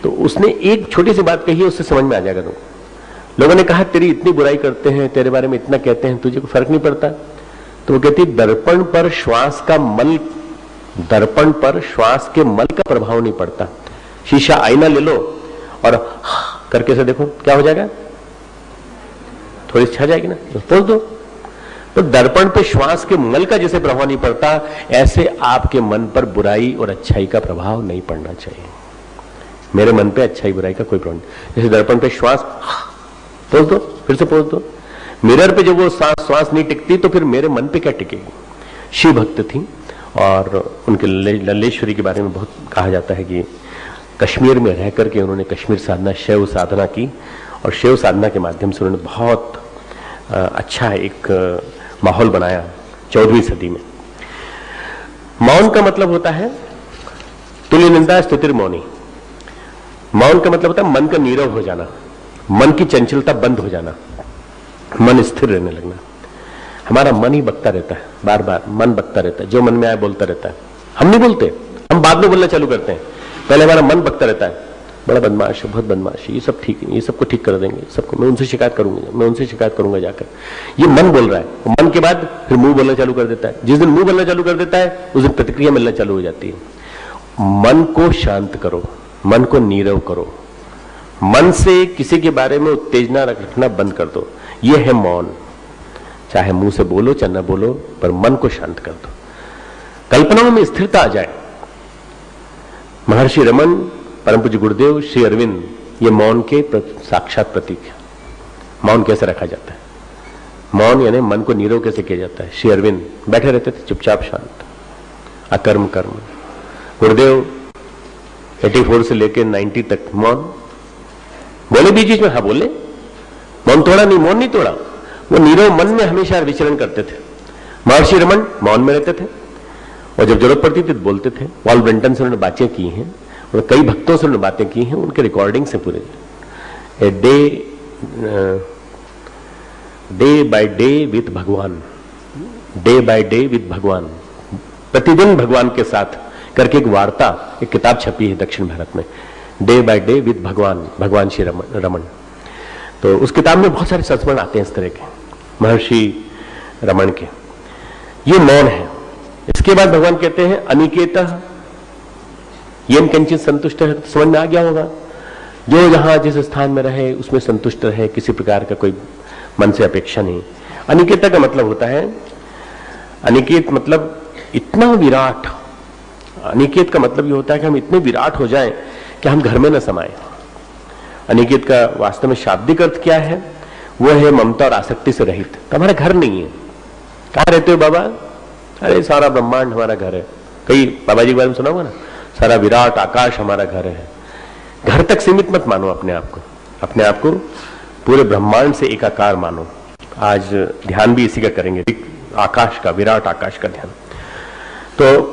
तो उसने एक छोटी सी बात कही है, उससे समझ में आ जाएगा तुमको। लोगों ने कहा तेरी इतनी बुराई करते हैं, तेरे बारे में इतना कहते हैं, तुझे कोई फर्क नहीं पड़ता? तो वो कहती दर्पण पर श्वास का मल, दर्पण पर श्वास के मल का प्रभाव नहीं पड़ता। शीशा आईना ले लो और करके से देखो क्या हो जाएगा, थोड़ी छा जाएगी ना, पोंछ दो। तो दर्पण पे श्वास के मल का जैसे प्रभाव नहीं पड़ता, ऐसे आपके मन पर बुराई और अच्छाई का प्रभाव नहीं पड़ना चाहिए। मेरे मन पे अच्छाई बुराई का कोई प्रभाव नहीं। जैसे दर्पण पे श्वास पोंछ दो, फिर से पोंछ दो, मिरर पे जब वो श्वास नहीं टिकती तो फिर मेरे मन पे क्या टिकेगी। शिव भक्त थी, और उनके लल्लेश्वरी के बारे में बहुत कहा जाता है कि कश्मीर में रह करके उन्होंने कश्मीर साधना, शैव साधना की, और शैव साधना के माध्यम से उन्होंने बहुत अच्छा एक माहौल बनाया 14वीं सदी में। मौन का मतलब होता है तुल्य निंदा स्तुतिर मौनी। मौन का मतलब होता है मन का नीरव हो जाना, मन की चंचलता बंद हो जाना, मन स्थिर रहने लगना। हमारा मन ही बकता रहता है, बार बार मन बकता रहता है, जो मन में आए बोलता रहता है। हम नहीं बोलते, हम बाद में बोलना चालू करते हैं, पहले हमारा मन बकता रहता है, बड़ा बदमाश है, बहुत बदमाश है, ये सब ठीक है, ये सबको ठीक कर देंगे, सबको मैं उनसे शिकायत करूंगा, मैं उनसे शिकायत करूंगा जाकर। ये मन बोल रहा है। मन के बाद फिर मुंह बोलना चालू कर देता है। जिस दिन मुंह बोलना चालू कर देता है उस दिन प्रतिक्रिया मिलना चालू हो जाती है। मन को शांत करो, मन को नीरव करो, मन से किसी के बारे में उत्तेजना रखना बंद कर दो। यह है मौन। चाहे मुंह से बोलो चाहे न बोलो, पर मन को शांत कर दो, कल्पनाओं में स्थिरता आ जाए। महर्षि रमन, परम पूज्य गुरुदेव, श्री अरविंद, ये मौन के साक्षात प्रतीक है। मौन कैसे रखा जाता है, मौन यानी मन को नीरव कैसे किया जाता है। श्री अरविंद बैठे रहते थे चुपचाप शांत, अकर्म कर्म। गुरुदेव 84 से लेकर 90 तक मौन। बोले बीच बीच में, हाँ बोले, मौन तोड़ा नहीं, मौन नहीं तोड़ा, वो नीरव मन में हमेशा विचरण करते थे। महर्षि रमन मौन में रहते थे, और जब जरूरत पड़ती थी तो बोलते थे। पॉल ब्रेंटन से उन्होंने बातें की हैं, और कई भक्तों से उन्होंने बातें की हैं, उनके रिकॉर्डिंग से पूरे डे बाय डे विथ भगवान, डे बाय डे विथ भगवान, प्रतिदिन भगवान के साथ करके एक वार्ता, एक किताब छपी है दक्षिण भारत में, डे बाय डे विथ भगवान, भगवान श्री रमन। तो उस किताब में बहुत सारे संस्मरण आते हैं इस तरह के महर्षि रमन के। ये मौन है। इसके बाद भगवान कहते हैं अनिकेतः येन कंचित संतुष्ट है। तो समझ में आ गया होगा, जो जहां जिस स्थान में रहे उसमें संतुष्ट रहे, किसी प्रकार का कोई मन से अपेक्षा नहीं। अनिकेता का मतलब होता है, अनिकेत मतलब इतना विराट। अनिकेत का मतलब ये होता है कि हम इतने विराट हो जाएं कि हम घर में न समाये। अनिकेत का वास्तव में शाब्दिक अर्थ क्या है? वो है ममता और आसक्ति से रहित। तो हमारा घर नहीं है। कहां रहते हो बाबा? अरे सारा ब्रह्मांड हमारा घर है। कई बाबा जी के बारे में सुना होगा ना, सारा विराट आकाश हमारा घर है। घर तक सीमित मत मानो अपने आप को, अपने आप को पूरे ब्रह्मांड से एकाकार मानो। आज ध्यान भी इसी का करेंगे, आकाश का, विराट आकाश का ध्यान। तो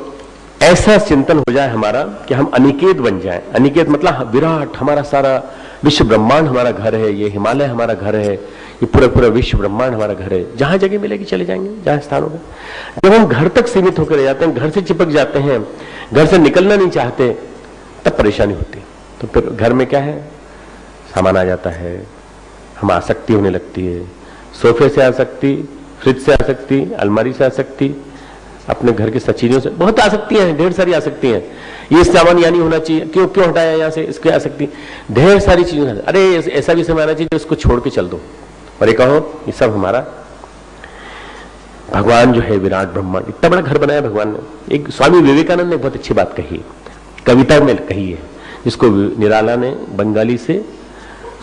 ऐसा चिंतन हो जाए हमारा कि हम अनिकेत बन जाएं। अनिकेत मतलब विराट, हमारा सारा विश्व ब्रह्मांड हमारा घर है, ये हिमालय हमारा घर है, ये पूरा पूरा विश्व ब्रह्मांड हमारा घर है। जहां जगह मिलेगी चले जाएंगे, जहां स्थान होगा। जब हम घर तक सीमित होकर रह जाते हैं, घर से चिपक जाते हैं, घर से निकलना नहीं चाहते, तब परेशानी होती है। तो फिर घर में क्या है, सामान आ जाता है, हम आसक्ति होने लगती है। सोफे से आसक्ति, फ्रिज से आसक्ति, अलमारी से आसक्ति, अपने घर की सचीजों से बहुत आसक्तियां हैं, ढेर सारी आसक्तियां हैं। ये सामान यहाँ नहीं होना चाहिए, क्यों क्यों हटाया यहाँ से, इसकी आसक्ति ढेर सारी चीजें। अरे ऐसा भी समय आना चाहिए उसको छोड़ के चल दो और ये कहो ये सब हमारा। भगवान जो है विराट ब्रह्मांड, इतना बड़ा घर बनाया भगवान ने। एक स्वामी विवेकानंद ने बहुत अच्छी बात कही, कविता में कही है, जिसको निराला ने बंगाली से,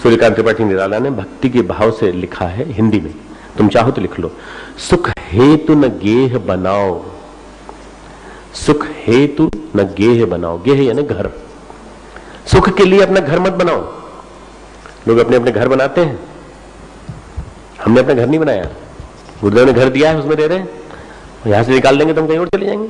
सूर्यकांत त्रिपाठी निराला ने भक्ति के भाव से लिखा है हिंदी में, तुम चाहो तो लिख लो। सुख हेतु न गेह बनाओ, सुख हेतु न गेह बनाओ, गेह यानी घर। सुख के लिए अपना घर मत बनाओ। लोग अपने अपने घर बनाते हैं, हमने अपना घर नहीं बनाया, गुरुदेव ने घर दिया है उसमें रह रहे हैं। यहां से निकाल देंगे तो हम कहीं और चले जाएंगे,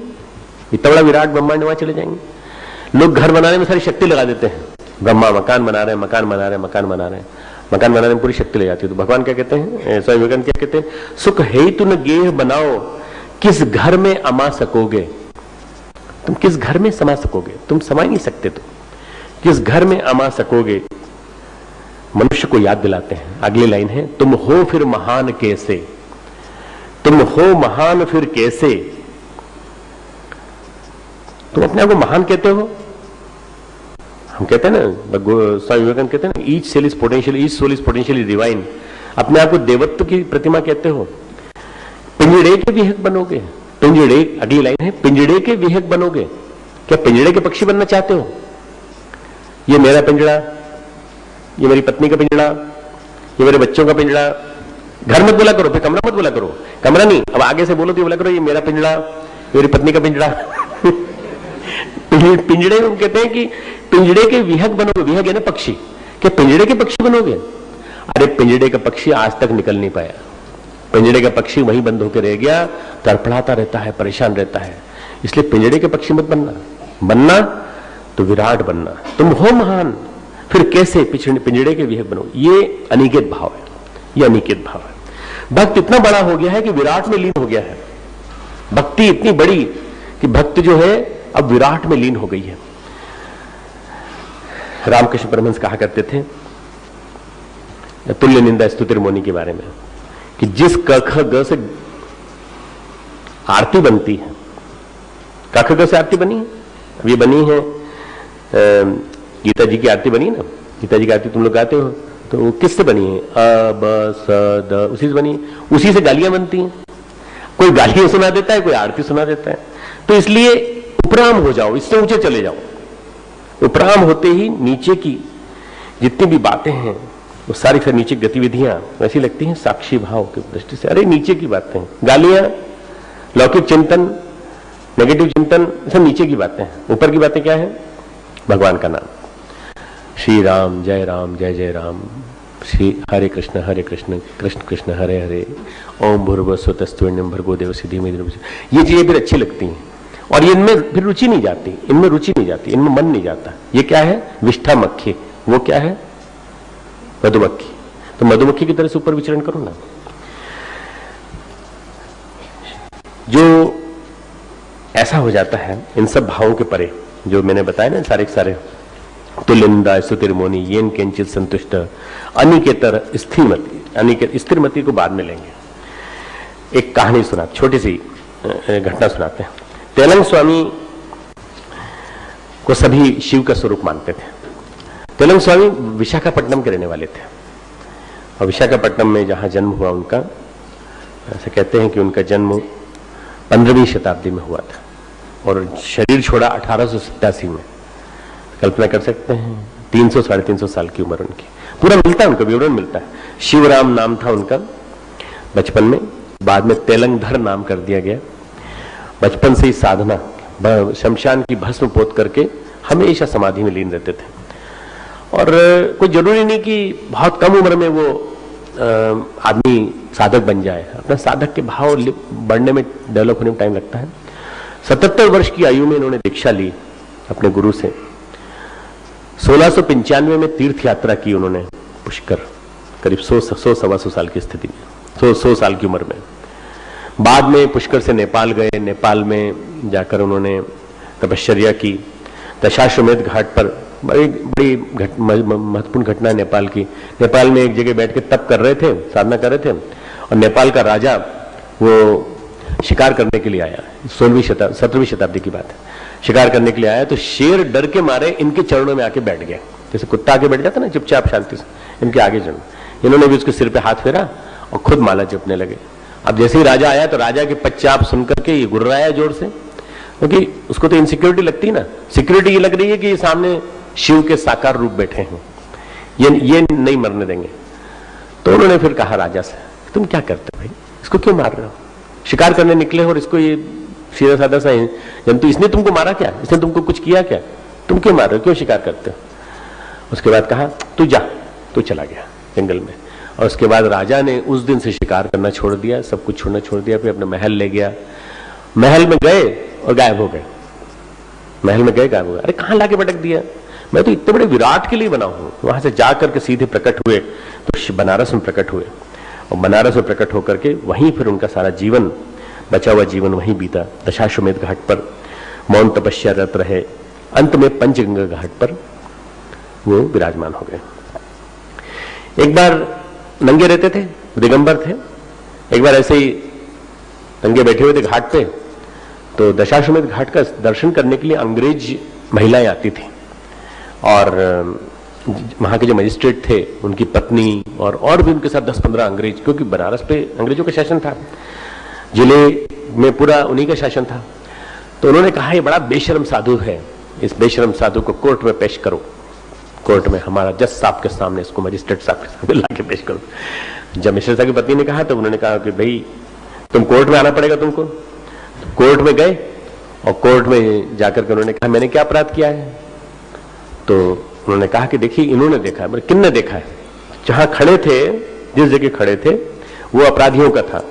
इतना बड़ा विराट ब्रह्मांड वहां चले जाएंगे। लोग घर बनाने में सारी शक्ति लगा देते हैं, ब्रह्मा मकान बना रहे हैं, मकान बना रहे हैं, मकान बना रहे हैं, मकान बनाने में पूरी शक्ति ले जाती है। तो भगवान क्या कहते हैं, स्वामी विवेकानंद क्या कहते हैं, सुख हेतु न गेह बनाओ, किस घर में अमा सकोगे। तुम किस घर में समा सकोगे, तुम समा ही नहीं सकते। तुम किस घर में अमा सकोगे। मनुष्य को याद दिलाते हैं, अगली लाइन है, तुम हो फिर महान कैसे, तुम हो महान फिर कैसे। तुम अपने आप को महान कहते हो। हम कहते हैं ना, स्वामी विवेकानंद कहते हैं ना, each cell is potential, each soul is potentially divine. अपने आप को देवत्व की प्रतिमा कहते हो। पिंजड़े के विहक बनोगे, पिंजड़े, अगली लाइन है, पिंजड़े के विहक बनोगे। क्या पिंजड़े के पक्षी बनना चाहते हो। ये मेरा पिंजड़ा, ये मेरी पत्नी का पिंजड़ा, ये मेरे बच्चों का पिंजड़ा। घर मत बोला करो, फिर कमरा मत बोला करो, कमरा नहीं, अब आगे से बोलो तो बोला करो ये मेरा पिंजड़ा, मेरी पत्नी का पिंजड़ा। पिंजड़े हम कहते हैं कि पिंजड़े के विहक बनोगे, विहक है ना पक्षी, क्या पिंजड़े के पक्षी बनोगे। अरे पिंजड़े का पक्षी आज तक निकल नहीं पाया, पिंजड़े का पक्षी वहीं बंद होकर रह गया, तड़पड़ाता रहता है, परेशान रहता है। इसलिए पिंजड़े के पक्षी मत बनना, बनना तो विराट बनना। तुम हो महान फिर कैसे पिंजड़े के विहक बनो। ये अनिकेत भाव है, ये अनिकेत भाव है। भक्त इतना बड़ा हो गया है कि विराट में लीन हो गया है। भक्ति इतनी बड़ी कि भक्त जो है अब विराट में लीन हो गई है। रामकृष्ण परमहंस कहा करते थे तुल्य निंदा स्तुतिर्मोनि के बारे में कि जिस क ख ग से आरती बनती है, क ख ग से आरती बनी है, अब ये बनी है गीता जी की आरती बनी है ना, गीता जी की आरती तुम लोग गाते हो, तो वो किससे बनी है, अ ब स द, उसी से बनी है। उसी से गालियां बनती हैं, कोई गालियां सुना देता है, कोई आरती सुना देता है। तो इसलिए उपराम हो जाओ, इससे ऊंचे चले जाओ। उपराम होते ही नीचे की जितनी भी बातें हैं वो सारी से नीचे गतिविधियां वैसी लगती हैं साक्षी भाव की दृष्टि से। अरे नीचे की बातें, गालियां, लौकिक चिंतन, नेगेटिव चिंतन, सब नीचे की बातें हैं। ऊपर की बातें क्या है, भगवान का नाम, श्री राम जय जय राम, श्री हरे कृष्ण कृष्ण कृष्ण हरे हरे, ओम भूर्भुवः स्वः तस्त्वन्यं भर्गो देवस्य धीमहि धियो यो न। ये चीजें फिर अच्छी लगती हैं और ये इनमें फिर रुचि नहीं जाती, इनमें रुचि नहीं जाती, इनमें मन नहीं जाता। ये क्या है, विष्ठा मक्खी, वो क्या है, मधुमक्खी। तो मधुमक्खी की तरह से ऊपर विचरण करो ना। जो ऐसा हो जाता है इन सब भावों के परे, जो मैंने बताया ना सारे के सारे, तुल्यनिंदा स्तुतिर्मोनि येन किंचित संतुष्ट अनिकेतर स्थिरमति। अनिकेत स्थिरमति को बाद में लेंगे। एक कहानी सुना, छोटी सी घटना सुनाते हैं। तेलंग स्वामी को सभी शिव का स्वरूप मानते थे। तेलंग स्वामी विशाखापट्टनम के रहने वाले थे और विशाखापट्टनम में जहां जन्म हुआ उनका, ऐसा कहते हैं कि उनका जन्म 15वीं शताब्दी में हुआ था और शरीर छोड़ा 1887 में। कल्पना कर सकते हैं, 300 साढ़े 300 साल की उम्र उनकी। पूरा मिलता है, उनका विवरण मिलता है। शिवराम नाम था उनका बचपन में, बाद में तेलंगधर नाम कर दिया गया। बचपन से ही साधना, शमशान की भस्म पोत करके हमेशा समाधि में लीन रहते थे और कोई जरूरी नहीं कि बहुत कम उम्र में वो आदमी साधक बन जाए। अपना साधक के भाव बढ़ने में, डेवलप होने में टाइम लगता है। 77 वर्ष की आयु में इन्होंने दीक्षा ली अपने गुरु से। 1695 में तीर्थ यात्रा की उन्होंने पुष्कर, करीब 100-125 साल की स्थिति में, 100 साल की उम्र में। बाद में पुष्कर से नेपाल गए, नेपाल में जाकर उन्होंने तपश्चर्या की। दशाश्वमेध घाट पर बड़ी महत्वपूर्ण घटना नेपाल की। नेपाल में एक जगह बैठ के तप कर रहे थे, साधना कर रहे थे और नेपाल का राजा वो शिकार करने के लिए आया, 17वीं शताब्दी की बात है, शिकार करने के लिए आया, तो शेर डर के मारे इनके चरणों में आके बैठ गया, जैसे कुत्ता आके बैठ जाता ना चुपचाप शांति से, इनके आगे चढ़, इन्होंने भी उसके सिर पे हाथ फेरा और खुद माला जपने लगे। अब जैसे ही राजा आया तो राजा के पश्चाप सुनकर के ये गुर्राया जोर से, क्योंकि उसको तो इनसिक्योरिटी लगती है ना, सिक्योरिटी ये लग रही है कि ये सामने शिव के साकार रूप बैठे हैं, ये नहीं मरने देंगे। तो उन्होंने फिर कहा राजा से, तुम क्या करते भाई, इसको क्यों मार रहे हो, शिकार करने निकले हो और इसको ये सीधा साधा सा जंतु, इसने तुमको मारा क्या, इसने तुमको कुछ किया क्या, तुम क्यों मार रहे हो, क्यों शिकार करते हो। उसके बाद कहा तू जा, तू चला गया जंगल में। और उसके बाद राजा ने उस दिन से शिकार करना छोड़ दिया, सब कुछ छोड़ना छोड़ दिया, फिर अपने महल ले गया, महल में गए और गायब हो गए, महल में गए गायब हो गए। अरे कहां लाके भटक दिया, मैं तो इतने बड़े विराट के लिए बना हूं। वहां से जाकर के सीधे प्रकट हुए तो बनारस में प्रकट हुए, और बनारस में प्रकट होकर के वहीं फिर उनका सारा जीवन, बचा हुआ जीवन वहीं बीता। दशाश्वमेध घाट पर मौन तपस्या रत रहे, अंत में पंचगंगा घाट पर वो विराजमान हो गए। एक बार नंगे रहते थे, दिगंबर थे, एक बार ऐसे ही नंगे बैठे हुए थे घाट पे, तो दशाश्वमेध घाट का दर्शन करने के लिए अंग्रेज महिलाएं आती थी, और वहां के जो मजिस्ट्रेट थे उनकी पत्नी और भी उनके साथ 10-15 अंग्रेज, क्योंकि बनारस पे अंग्रेजों का शासन था, जिले में पूरा उन्हीं का शासन था। तो उन्होंने कहा ये बड़ा बेशर्म साधु है, इस बेशर्म साधु को कोर्ट में पेश करो, कोर्ट में हमारा जज साहब के सामने, इसको मजिस्ट्रेट साहब के सामने लाके पेश करो। जब मिश्र साहब की पत्नी ने कहा तो उन्होंने कहा कि भाई तुम कोर्ट में आना पड़ेगा तुमको। तो कोर्ट में गए और कोर्ट में जाकर के उन्होंने कहा मैंने क्या अपराध किया है। तो उन्होंने कहा कि देखिए इन्होंने देखा है, किन ने देखा है, जहां खड़े थे, जिस जगह खड़े थे वो अपराधियों का था,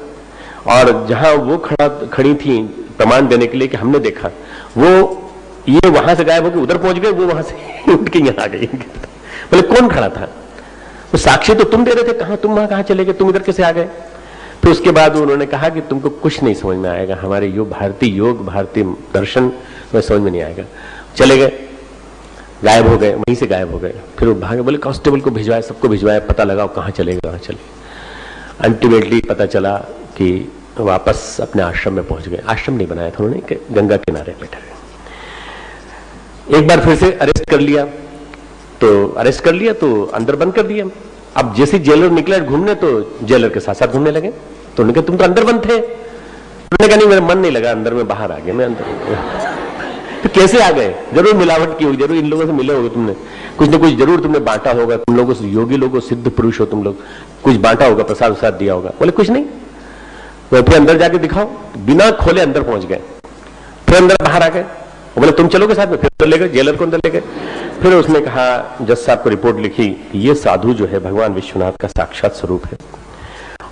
और जहां वो खड़ी थी प्रमाण देने के लिए कि हमने देखा, वो ये वहां से गायब होकर उधर पहुंच गए, वो वहां से उठ के यहां आ गई। बोले कौन खड़ा था, वो साक्षी तो तुम दे रहे थे, कहां तुम वहां कहां चले गए, तुम इधर कैसे आ गए। फिर उसके बाद उन्होंने कहा कि तुमको कुछ नहीं समझ में आएगा, हमारे योग भारतीय दर्शन में समझ में नहीं आएगा। चले गए, गायब हो गए, वहीं से गायब हो गए। फिर वो भागे, बोले कांस्टेबल को भिजवाया, सबको भिजवाया, पता लगाओ कहां चले कहां चले। अल्टीमेटली पता चला कि वापस अपने आश्रम में पहुंच गए। आश्रम नहीं बनाया था उन्होंने, गंगा किनारे बैठे गए। एक बार फिर से अरेस्ट कर लिया, तो अंदर बंद कर दिया। अब जैसे जेलर निकले घूमने तो जेलर के साथ साथ घूमने लगे। तो उन्होंने कहा तुम तो अंदर बंद थे। उन्होंने कहा नहीं मेरा मन नहीं लगा अंदर में, बाहर आ गए मैं अंदर। तो कैसे आ गए, जरूर मिलावट की होगी, जरूर इन लोगों से मिले होगे तुमने, कुछ ना कुछ जरूर तुमने बांटा होगा, तुम लोगों से योगी लोगों, सिद्ध पुरुष हो तुम लोग, कुछ बांटा होगा, प्रसाद वसाद दिया होगा। बोले कुछ नहीं। वो फिर अंदर जाके दिखाओ, बिना खोले अंदर पहुंच गए, फिर अंदर बाहर आ गए। बोले तुम चलोगे साथ में, फिर ले गए जेलर को अंदर ले गए। फिर उसने कहा, जज साहब को रिपोर्ट लिखी, ये साधु जो है भगवान विश्वनाथ का साक्षात स्वरूप है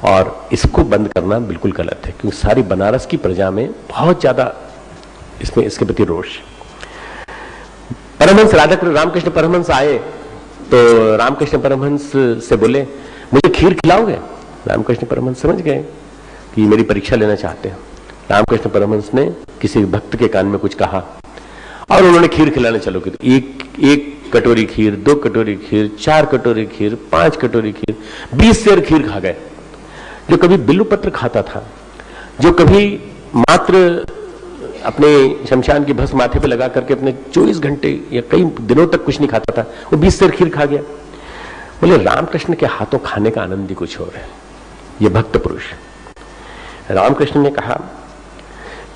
और इसको बंद करना बिल्कुल गलत है, क्योंकि सारी बनारस की प्रजा में बहुत ज्यादा इसमें इसके प्रति रोष। परमहंस रामकृष्ण परमहंस आए तो रामकृष्ण परमहंस से बोले मुझे खीर खिलाओगे। रामकृष्ण परमहंस समझ गए कि मेरी परीक्षा लेना चाहते हैं। रामकृष्ण परमहंस ने किसी भक्त के कान में कुछ कहा और उन्होंने खीर खिलाने चलो की। एक कटोरी खीर, 2 कटोरी खीर, 4 कटोरी खीर, 5 कटोरी खीर, 20 सेर खीर खा गए। जो कभी बिल्लू पत्र खाता था, जो कभी मात्र अपने शमशान की भस्म माथे पे लगा करके अपने 24 घंटे या कई दिनों तक कुछ नहीं खाता था, वो 20 सेर खीर खा गया। बोले रामकृष्ण के हाथों खाने का आनंद ही कुछ और है। ये भक्त पुरुष रामकृष्ण ने कहा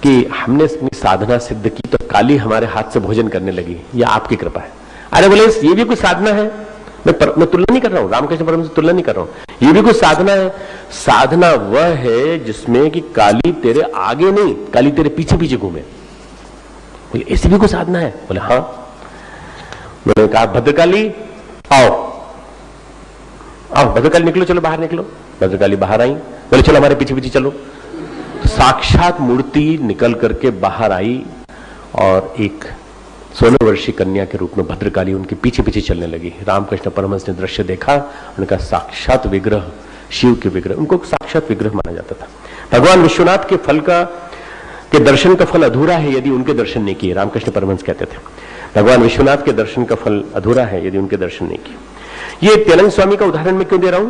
कि हमने अपनी साधना सिद्ध की तो काली हमारे हाथ से भोजन करने लगी, यह आपकी कृपा है। अरे बोले ये भी कुछ साधना है, मैं तुलना नहीं कर रहा हूं, रामकृष्ण परमहंस से तुलना नहीं कर रहा हूं, ये भी कुछ साधना है। साधना वह है जिसमें कि काली तेरे आगे नहीं, काली तेरे पीछे पीछे घूमे। बोले ऐसी भी कुछ साधना है। बोले हाँ। मैंने कहा भद्रकाली आओ आओ, भद्रकाली निकलो, चलो बाहर निकलो। भद्रकाली बाहर आई, बोले चलो हमारे पीछे पीछे चलो। तो साक्षात मूर्ति निकल करके बाहर आई और एक 16 वर्षीय कन्या के रूप में भद्रकाली उनके पीछे पीछे चलने लगी। रामकृष्ण परमहंस ने दृश्य देखा, उनका साक्षात विग्रह, शिव के विग्रह, उनको साक्षात विग्रह माना जाता था। भगवान विश्वनाथ के फल के दर्शन का फल अधूरा है यदि उनके दर्शन नहीं किए, रामकृष्ण परमहंस कहते थे। भगवान विश्वनाथ के दर्शन का फल अधूरा है यदि उनके दर्शन नहीं किए। ये त्यानंद स्वामी का उदाहरण मैं क्यों दे रहा हूं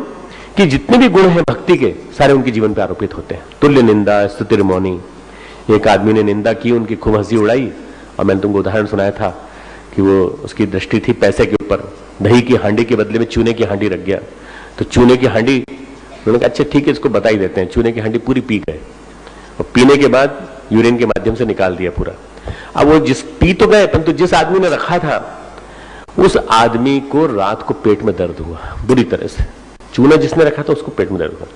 कि जितने भी गुण हैं भक्ति के सारे उनके जीवन पे आरोपित होते हैं। तुल्य निंदा स्तुतिर्मौनी। एक आदमी ने निंदा की, उनकी खूब हंसी उड़ाई, और मैंने तुमको उदाहरण सुनाया था कि वो उसकी दृष्टि थी पैसे के ऊपर, दही की हांडी के बदले में चूने की हांडी रख गया, तो चूने की हांडी, उन्होंने कहा अच्छा ठीक है इसको बता ही देते हैं, चूने की हांडी पूरी पी गए, और पीने के बाद यूरिन के माध्यम से निकाल दिया पूरा। अब वो जिस पी तो गए, परंतु जिस आदमी ने रखा था उस आदमी को रात को पेट में दर्द हुआ बुरी तरह से। चूना जिसने रखा था उसको पेट में दर्द हुआ,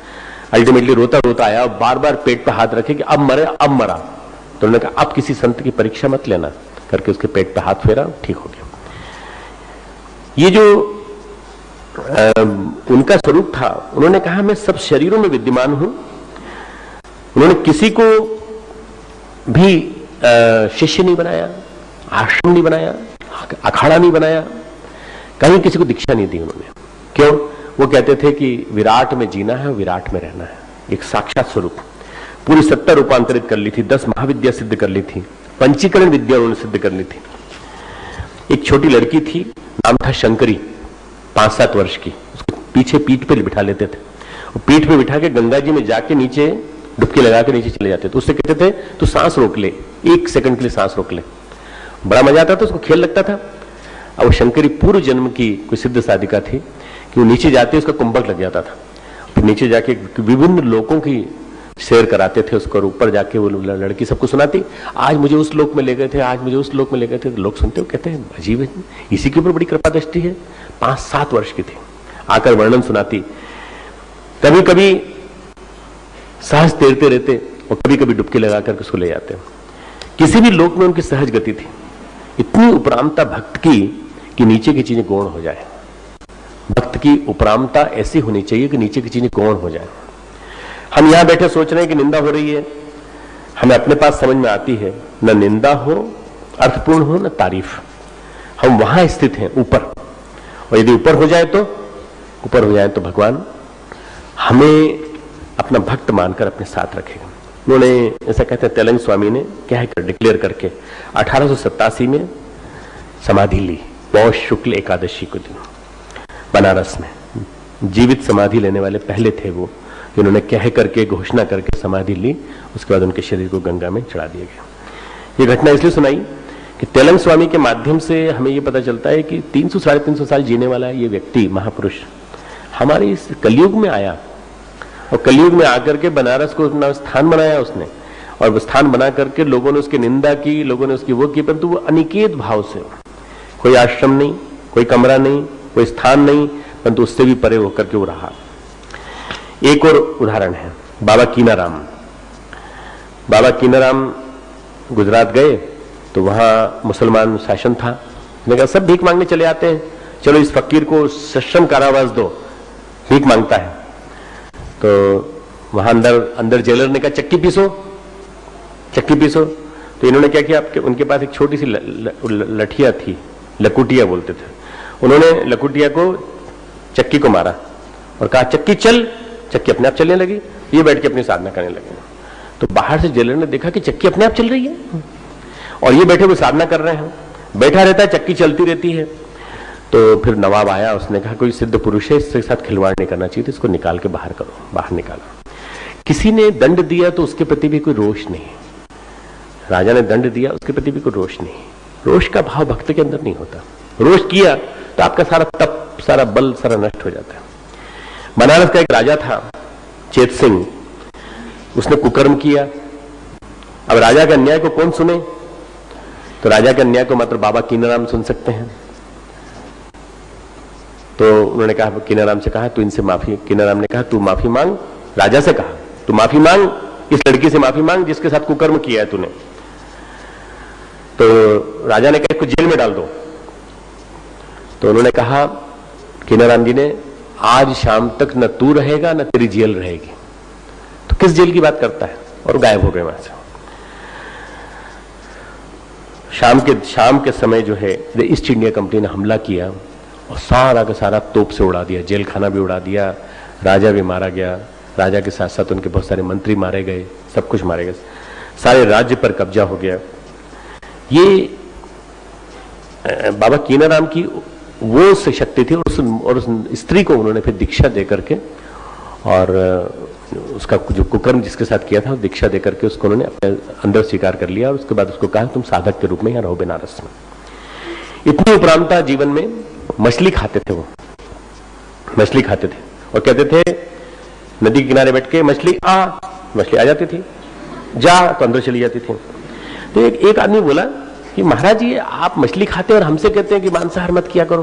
अल्टीमेटली रोता रोता आया और बार बार पेट पर हाथ रखे कि अब मरे अब मरा। तो उन्होंने कहा अब किसी संत की परीक्षा मत लेना, करके उसके पेट पर हाथ फेरा, ठीक हो गया। ये जो उनका स्वरूप था, उन्होंने कहा मैं सब शरीरों में विद्यमान हूं। उन्होंने किसी को भी शिष्य नहीं बनाया, आश्रम नहीं बनाया, अखाड़ा नहीं बनाया, कहीं किसी को दीक्षा नहीं दी उन्होंने। क्यों? वो कहते थे कि विराट में जीना है और विराट में रहना है। एक साक्षात स्वरूप, पूरी सत्ता रूपांतरित कर ली थी, 10 महाविद्या सिद्ध कर ली थी, पंचीकरण विद्या उन्होंने सिद्ध कर ली थी। एक छोटी लड़की थी, नाम था शंकरी, 5-7 वर्ष की, उसको पीछे पीठ पे बिठा लेते थे, और पीठ पे बिठा के गंगा जी में जाके नीचे डुबकी लगा के नीचे चले जाते थे। उससे कहते थे तू सांस रोक ले, 1 सेकंड के लिए सांस रोक ले। बड़ा मजा आता था, उसको खेल लगता था। अब वो शंकरी पूर्व जन्म की कोई सिद्ध साधिका थी कि वो नीचे जाते उसका कुंभक लग जाता था, फिर नीचे जाके विभिन्न लोगों की शेयर कराते थे उसको, और ऊपर जाके वो लड़की सबको सुनाती, आज मुझे उस लोक में ले गए थे, आज मुझे उस लोक में ले गए थे। तो लोग सुनते हो, कहते हैं अजीब है, इसी के ऊपर बड़ी कृपा दृष्टि है। 5-7 वर्ष की थी, आकर वर्णन सुनाती। कभी कभी साहस तैरते रहते और कभी कभी डुबकी लगा करके उसको ले जाते। किसी भी लोक में उनकी सहज गति थी, इतनी उपरामता भक्त की कि नीचे की चीजें गौण हो जाए। भक्त की उपरामता ऐसी होनी चाहिए कि नीचे की चीजें गौण हो जाए। हम यहां बैठे सोच रहे हैं कि निंदा हो रही है, हमें अपने पास समझ में आती है, न निंदा हो अर्थपूर्ण हो न तारीफ, हम वहां स्थित हैं ऊपर। और यदि ऊपर हो जाए तो भगवान हमें अपना भक्त मानकर अपने साथ रखेगा। उन्होंने ऐसा कहते हैं, तेलंग स्वामी ने कहकर डिक्लेयर करके 1887 में समाधि ली, पौष शुक्ल एकादशी को दिन बनारस में। जीवित समाधि लेने वाले पहले थे वो, जिन्होंने कह करके घोषणा करके समाधि ली। उसके बाद उनके शरीर को गंगा में चढ़ा दिया गया। ये घटना इसलिए सुनाई कि तेलंग स्वामी के माध्यम से हमें ये पता चलता है कि 300-350 साल जीने वाला ये व्यक्ति, महापुरुष, हमारे इस कलयुग में आया, और कलयुग में आकर के बनारस को अपना स्थान बनाया उसने, और वो स्थान बना करके लोगों ने उसकी निंदा की, लोगों ने उसकी वो की, परंतु वो अनिकेत भाव से, कोई आश्रम नहीं, कोई कमरा नहीं, कोई स्थान नहीं, परंतु उससे भी परे होकर के वो रहा। एक और उदाहरण है बाबा कीनाराम। बाबा कीनाराम गुजरात गए तो वहां मुसलमान शासन था। उन्होंने कहा सब भीख मांगने चले आते हैं, चलो इस फकीर को सश्रम कारावास दो, भीख मांगता है। तो वहां अंदर जेलर ने कहा चक्की पीसो। तो इन्होंने क्या किया, उनके पास एक छोटी सी लठिया थी, लकुटिया बोलते थे। उन्होंने लकुटिया को चक्की को मारा और कहा चक्की चल। चक्की अपने आप चलने लगी, ये बैठ के अपनी साधना करने लगे। तो बाहर से जेलर ने देखा कि चक्की अपने आप चल रही है और ये बैठे हुए साधना कर रहे हैं, बैठा रहता है, चक्की चलती रहती है। तो फिर नवाब आया, उसने कहा कोई सिद्ध पुरुष है, इसके साथ खिलवाड़ नहीं करना चाहिए, तो इसको निकाल के बाहर करो। बाहर निकाला। किसी ने दंड दिया तो उसके प्रति भी कोई रोष नहीं, राजा ने दंड दिया उसके प्रति भी कोई रोष नहीं। रोष का भाव भक्त के अंदर नहीं होता। रोष किया तो आपका सारा तप, सारा बल, सारा नष्ट हो जाता है। बनारस का एक राजा था चेत सिंह, उसने कुकर्म किया। अब राजा के अन्याय को कौन सुने? तो राजा के अन्याय को मात्र बाबा कीनाराम सुन सकते हैं। तो उन्होंने कहा, कीनाराम से कहा तू इनसे माफी, कीनाराम ने कहा तू माफी मांग, राजा से कहा तू माफी मांग, इस लड़की से माफी मांग जिसके साथ कुकर्म किया है तूने। तो राजा ने कहा इसको जेल में डाल दो। तो उन्होंने कहा, कीनाराम जी ने, आज शाम तक न तू रहेगा न तेरी जेल रहेगी। तो किस जेल की बात करता है? और गायब हो गए वहां से। शाम के समय जो है ईस्ट इंडिया कंपनी ने हमला किया और सारा का सारा तोप से उड़ा दिया, जेल खाना भी उड़ा दिया, राजा भी मारा गया, राजा के साथ साथ उनके बहुत सारे मंत्री मारे गए, सब कुछ मारे गए, सारे राज्य पर कब्जा हो गया। ये बाबा कीनाराम की वो शक्ति थी और उस स्त्री को उन्होंने फिर दीक्षा दे करके और उसका जो कुकर्म जिसके साथ किया था दीक्षा देकर के उसको उन्होंने अपने अंदर स्वीकार कर लिया और उसके बाद उसको कहा तुम साधक के रूप में यहाँ रहो बनारस में। इतनी उपरांता जीवन में मछली खाते थे, वो मछली खाते थे और कहते थे नदी के किनारे बैठ के मछली आ जाती थी, जा तो अंदर चली जाती थी। तो एक आदमी बोला कि महाराज जी आप मछली खाते हैं और हमसे कहते हैं कि मांसाहार मत किया करो।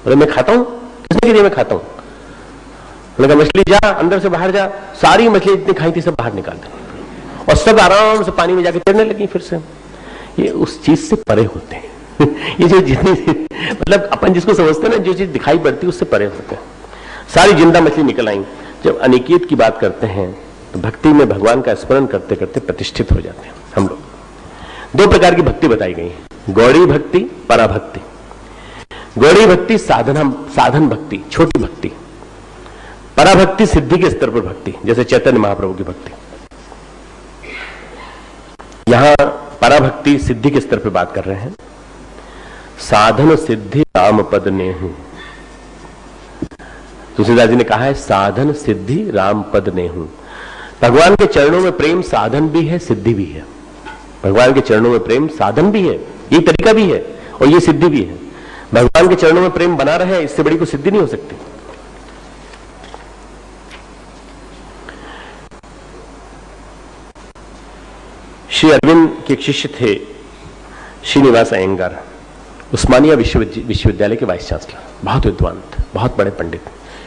बोले मैं खाता हूं, किसने कहा मैं खाता हूं? बोले मछली जा अंदर से बाहर जा, सारी मछली जितनी खाई थी सब बाहर निकाल दी और सब आराम से पानी में जाके तैरने लगी फिर से। ये उस चीज से परे होते हैं ये जो जितनी मतलब अपन जिसको समझते हैं ना, जो चीज दिखाई पड़ती है उससे परे होते हैं। सारी जिंदा मछली निकल आई। जब अनिकेत की बात करते हैं तो भक्ति में भगवान का स्मरण करते करते प्रतिष्ठित हो जाते हैं हम लोग। दो प्रकार की भक्ति बताई गई है, गौड़ी भक्ति, पराभक्ति। गौड़ी भक्ति साधन भक्ति, छोटी भक्ति। पराभक्ति सिद्धि के स्तर पर भक्ति, जैसे चैतन्य महाप्रभु की भक्ति। यहां पराभक्ति सिद्धि के स्तर पर बात कर रहे हैं। साधन सिद्धि राम पद ने हूं, तुलसीदास जी ने कहा है साधन सिद्धि राम पद ने हूं। भगवान के चरणों में प्रेम साधन भी है, सिद्धि भी है। भगवान के चरणों में प्रेम साधन भी है, ये तरीका भी है और ये सिद्धि भी है। भगवान के चरणों में प्रेम बना रहे, इससे बड़ी कोई सिद्धि नहीं हो सकती। श्री अरविंद के एक शिष्य थे श्रीनिवास अयंगार, उस्मानिया विश्वविद्यालय के वाइस चांसलर, बहुत विद्वान थे, बहुत बड़े पंडित।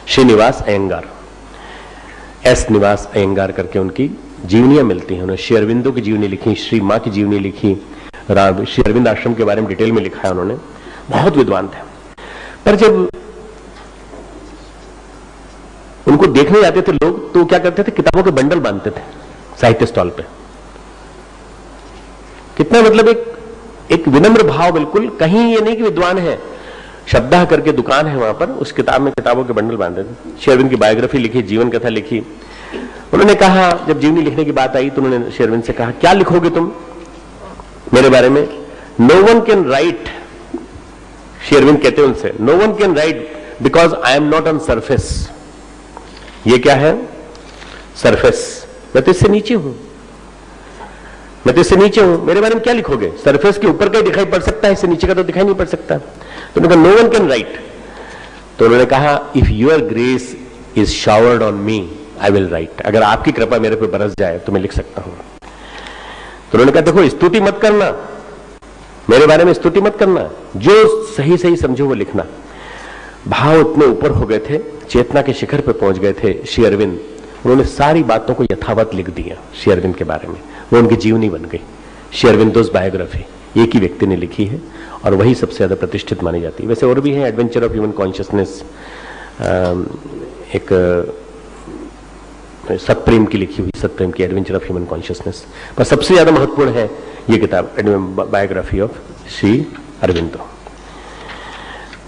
श्रीनिवास अयंगार, एस निवास अयंगार करके उनकी जीवनियां मिलती हैं। उन्होंने श्री अरविंदो की जीवनी लिखी, श्री मां की जीवनी लिखी, श्री अरविंद आश्रम के बारे में डिटेल में लिखा है उन्होंने। बहुत विद्वान थे। पर जब उनको देखने जाते थे लोग तो क्या करते थे, किताबों के बंडल बांधते थे साहित्य स्टॉल पे। कितना मतलब एक विनम्र भाव, बिल्कुल कहीं ये नहीं कि विद्वान है। शब्दा करके दुकान है वहां पर, उस किताब में किताबों के बंडल बांधे थे। श्री अरविंद की बायोग्राफी लिखी, जीवन कथा लिखी। उन्होंने कहा, जब जीवनी लिखने की बात आई तो उन्होंने श्री अरविंद से कहा क्या लिखोगे तुम मेरे बारे में? No one can write, Shri Aurobindo कहते हैं उनसे, no one can write because I am not on surface. ये क्या है? सरफेस। मैं तो इससे नीचे हूं, मैं तो इससे नीचे हूं, मेरे बारे में क्या लिखोगे? सरफेस के ऊपर का ही दिखाई पड़ सकता है, इससे नीचे का तो दिखाई नहीं पड़ सकता। तो उन्होंने कहा नो वन कैन राइट। तो उन्होंने कहा if your grace is showered on me I will write. अगर आपकी कृपा मेरे पे बरस जाए तो मैं लिख सकता हूं। तो उन्होंने कहा देखो स्तुति मत करना, मेरे बारे में स्तुति मत करना, जो सही सही समझो वो लिखना। भाव इतने ऊपर हो गए थे, चेतना के शिखर पे पहुंच गए थे श्री अरविंद। उन्होंने सारी बातों को यथावत लिख दिया श्री अरविंद के बारे में, वो उनकी जीवनी बन गई। श्री अरविंदोस बायोग्राफी एक ही व्यक्ति ने लिखी है और वही सबसे ज्यादा प्रतिष्ठित मानी जाती है। वैसे और भी है, एडवेंचर ऑफ ह्यूमन कॉन्शियसनेस, एक सतप्रेम की लिखी हुई, सतप्रेम की एडवेंचर ऑफ ह्यूमन कॉन्शियसनेस। पर सबसे ज्यादा महत्वपूर्ण है ये किताब बायोग्राफी ऑफ श्री अरविंदो।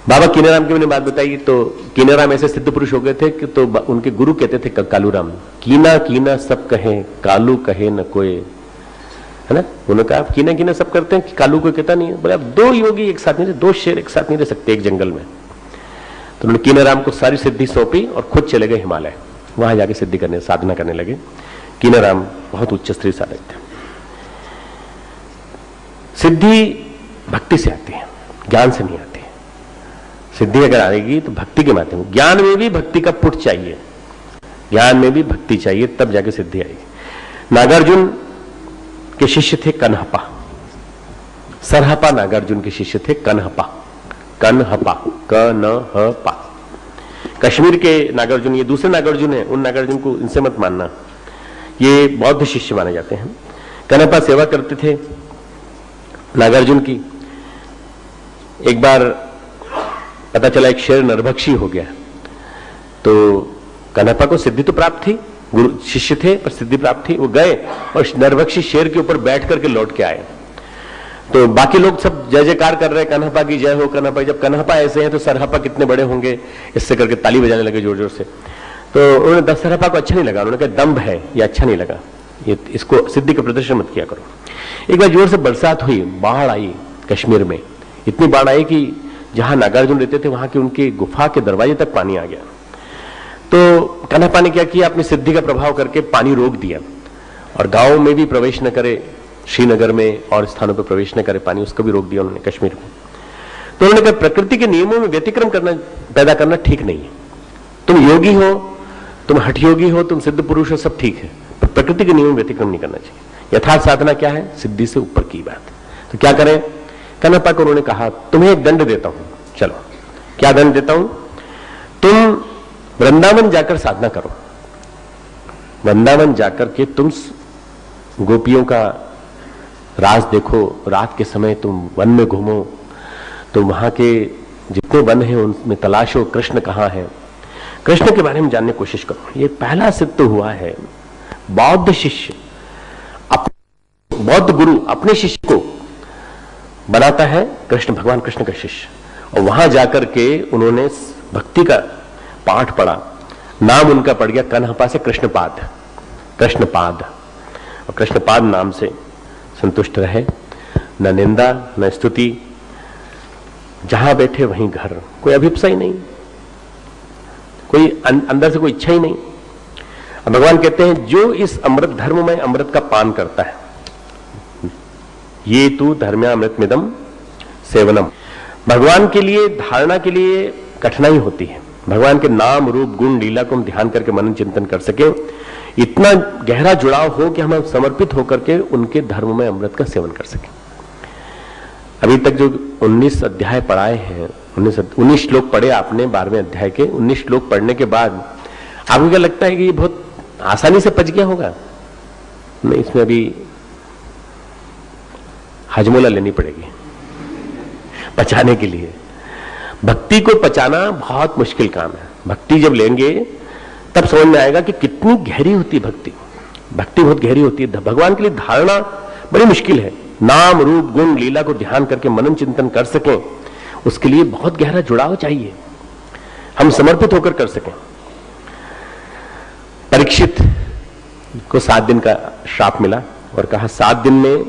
बाबा कीनाराम की मैंने बात बताई तो कीनाराम ऐसे सिद्ध पुरुष हो गए थे कि तो उनके गुरु कहते थे कालूराम, कीना कीना सब कहे कालू कहे न कोई, है ना। उन्होंने कहा कीना कीना सब करते हैं, कालू कोई कहता नहीं है। बोले अब दो योगी एक साथ नहीं रह, दो शेर एक साथ नहीं रह सकते एक जंगल में। तो उन्होंने कीनाराम को सारी सिद्धि सौंपी और खुद चले गए हिमालय, वहां जाके सिद्धि करने, साधना करने लगे। कीनाराम बहुत उच्च स्तरीय साधक थे। सिद्धि भक्ति से आती है, ज्ञान से नहीं आती। सिद्धि अगर आएगी तो भक्ति के माध्यम, ज्ञान में भी भक्ति का पुट चाहिए, ज्ञान में भी भक्ति चाहिए, तब जाके सिद्धि आएगी। नागार्जुन के शिष्य थे कन्हपा, सरहपा नागार्जुन के शिष्य थे कन्हपा, कन्हपा कन्हपा। कश्मीर के नागार्जुन, ये दूसरे नागार्जुन है, उन नागार्जुन को इनसे मत मानना, ये बौद्ध शिष्य माने जाते हैं। कन्हपा सेवा करते थे नागार्जुन की। एक बार पता चला एक शेर नरभक्षी हो गया, तो कन्हपा को सिद्धि तो प्राप्त थी, गुरु शिष्य थे पर सिद्धि प्राप्त थी। वो गए और नरभक्षी शेर के ऊपर बैठ करके लौट के आए। तो बाकी लोग सब जय जयकार कर रहे हैं, कन्हपा की जय हो, कन्हपा। जब कन्हपा ऐसे हैं तो सरहपा कितने बड़े होंगे, इससे करके ताली बजाने लगे जोर जोर से। तो उन्होंने सरहपा को अच्छा नहीं लगा, उन्होंने कहा दम्भ है, ये अच्छा नहीं लगा, ये इसको सिद्धि का प्रदर्शन मत किया करो। एक बार जोर से बरसात हुई, बाढ़ आई कश्मीर में, इतनी बाढ़ आई कि जहां नागार्जुन रहते थे वहां के उनके गुफा के दरवाजे तक पानी आ गया। तो कन्हप्पा ने क्या किया, अपनी सिद्धि का प्रभाव करके पानी रोक दिया और गांव में भी प्रवेश न करे, श्रीनगर में और स्थानों पर प्रवेश न करे पानी, उसको भी रोक दिया उन्होंने कश्मीर में। तो उन्होंने कहा प्रकृति के नियमों में व्यतिक्रम करना, पैदा करना ठीक नहीं है। तुम योगी हो, तुम हठ योगी हो, तुम सिद्ध पुरुष हो, सब ठीक है, पर प्रकृति के नियमों में व्यतिक्रम नहीं करना चाहिए। यथार्थ साधना क्या है? सिद्धि से ऊपर की बात। तो क्या करें? कन्हप्पा को उन्होंने कहा तुम्हें एक दंड देता हूं, चलो क्या दंड देता हूं, तुम वृंदावन जाकर साधना करो, वृंदावन जाकर के तुम गोपियों का राज देखो, रात के समय तुम वन में घूमो, तो वहां के जितने वन हैं उनमें तलाशो कृष्ण कहां है, कृष्ण के बारे में जानने की कोशिश करो। ये पहला सिद्ध हुआ है, बौद्ध शिष्य बौद्ध गुरु अपने शिष्य को बनाता है कृष्ण, भगवान कृष्ण का शिष्य, और वहां जाकर के उन्होंने भक्ति का पाठ पढ़ा। नाम उनका पड़ गया कन्हप्पा से कृष्णपाद, कृष्णपाद, और कृष्णपाद नाम से संतुष्ट रहे, न निंदा न स्तुति, जहां बैठे वहीं घर, कोई अभिप्सा ही नहीं, कोई अंदर से कोई इच्छा ही नहीं। भगवान कहते हैं जो इस अमृत धर्म में अमृत का पान करता है, ये तू धर्म्यामृतमिदं सेवनम। भगवान के लिए धारणा के लिए कठिनाई होती है, भगवान के नाम रूप गुण लीला को हम ध्यान करके मनन चिंतन कर सके, इतना गहरा जुड़ाव हो कि हम समर्पित होकर के उनके धर्म में अमृत का सेवन कर सके। अभी तक जो 19 अध्याय पढ़ाए हैं, 19 श्लोक पढ़े आपने 12वें अध्याय के, 19 श्लोक पढ़ने के बाद आपको क्या लगता है कि ये बहुत आसानी से पच गया होगा? नहीं, इसमें अभी हजमोला लेनी पड़ेगी पचाने के लिए। भक्ति को पचाना बहुत मुश्किल काम है। भक्ति जब लेंगे तब समझ में आएगा कि कितनी गहरी होती है भक्ति। भक्ति बहुत गहरी होती है। भगवान के लिए धारणा बड़ी मुश्किल है। नाम रूप गुण लीला को ध्यान करके मनन चिंतन कर सकें, उसके लिए बहुत गहरा जुड़ाव चाहिए, हम समर्पित होकर कर सकें। परीक्षित को 7 दिन का श्राप मिला और कहा 7 दिन में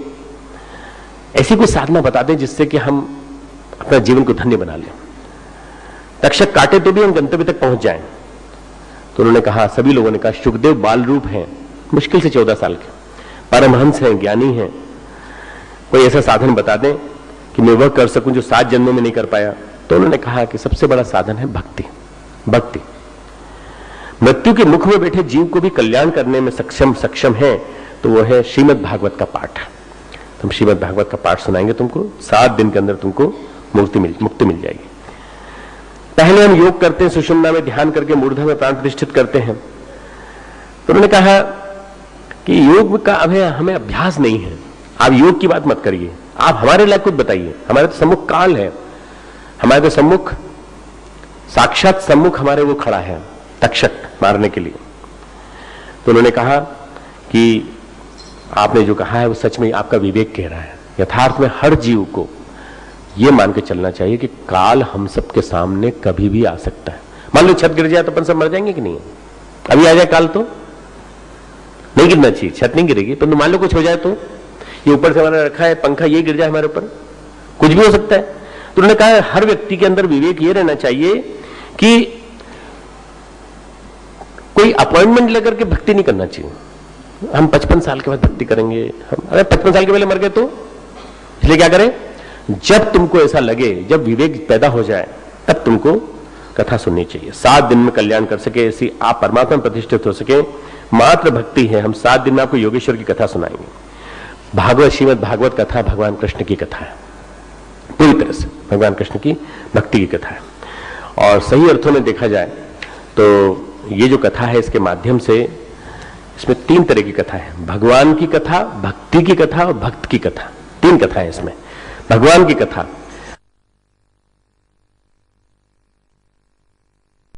ऐसी कोई साधना बता दें जिससे कि हम अपना जीवन को धन्य बना लें, तक्षक काटे तो भी हम गंतव्य तक पहुंच जाएं। तो उन्होंने कहा, सभी लोगों ने कहा, सुखदेव बाल रूप हैं, मुश्किल से 14 साल के, परमहंस हैं, ज्ञानी हैं, कोई ऐसा साधन बता दें कि मैं वह कर सकूं जो 7 जन्मों में नहीं कर पाया। तो उन्होंने कहा कि सबसे बड़ा साधन है भक्ति। भक्ति मृत्यु के मुख में बैठे जीव को भी कल्याण करने में सक्षम है, तो वो है श्रीमद् भागवत का पाठ। तुम श्रीमद् भागवत का पाठ सुनाएंगे, तुमको 7 दिन के अंदर तुमको मुक्ति मिल जाएगी। पहले हम योग करते हैं, सुषुम्ना में ध्यान करके मूर्धा में प्राण प्रतिष्ठित करते हैं। तो उन्होंने कहा कि योग का अभी हमें अभ्यास नहीं है, आप योग की बात मत करिए, आप हमारे लायक कुछ बताइए। हमारे तो सम्मुख काल है, हमारे तो सम्मुख साक्षात सम्मुख हमारे वो खड़ा है तक्षक मारने के लिए। तो उन्होंने कहा कि आपने जो कहा है वो सच में आपका विवेक कह रहा है। यथार्थ में हर जीव को यह मान के चलना चाहिए कि काल हम सबके सामने कभी भी आ सकता है। मान लो छत गिर जाए तो अपन सब मर जाएंगे कि नहीं? अभी आ जाए काल तो नहीं गिरना चाहिए, छत नहीं गिरेगी, तो मान लो कुछ हो जाए तो ये ऊपर से हमारा रखा है पंखा, ये गिर जाए हमारे ऊपर, कुछ भी हो सकता है। तो उन्होंने कहा हर व्यक्ति के अंदर विवेक ये रहना चाहिए कि कोई अपॉइंटमेंट लेकर के भक्ति नहीं करना चाहिए। हम 55 साल के बाद भक्ति करेंगे, हम अरे 55 साल के पहले मर गए तो इसलिए क्या करें? जब तुमको ऐसा लगे, जब विवेक पैदा हो जाए, तब तुमको कथा सुननी चाहिए। 7 दिन में कल्याण कर सके, ऐसी आप परमात्मा प्रतिष्ठित हो सके, मात्र भक्ति है। हम 7 दिन में आपको योगेश्वर की कथा सुनाएंगे। भागवत, श्रीमद् भागवत कथा भगवान कृष्ण की कथा है, पूरी तरह से भगवान कृष्ण की भक्ति की कथा है। और सही अर्थों में देखा जाए तो ये जो कथा है, इसके माध्यम से इसमें 3 तरह की कथा है। भगवान की कथा, भक्ति की कथा और भक्त की कथा, 3 कथा है इसमें। भगवान की कथा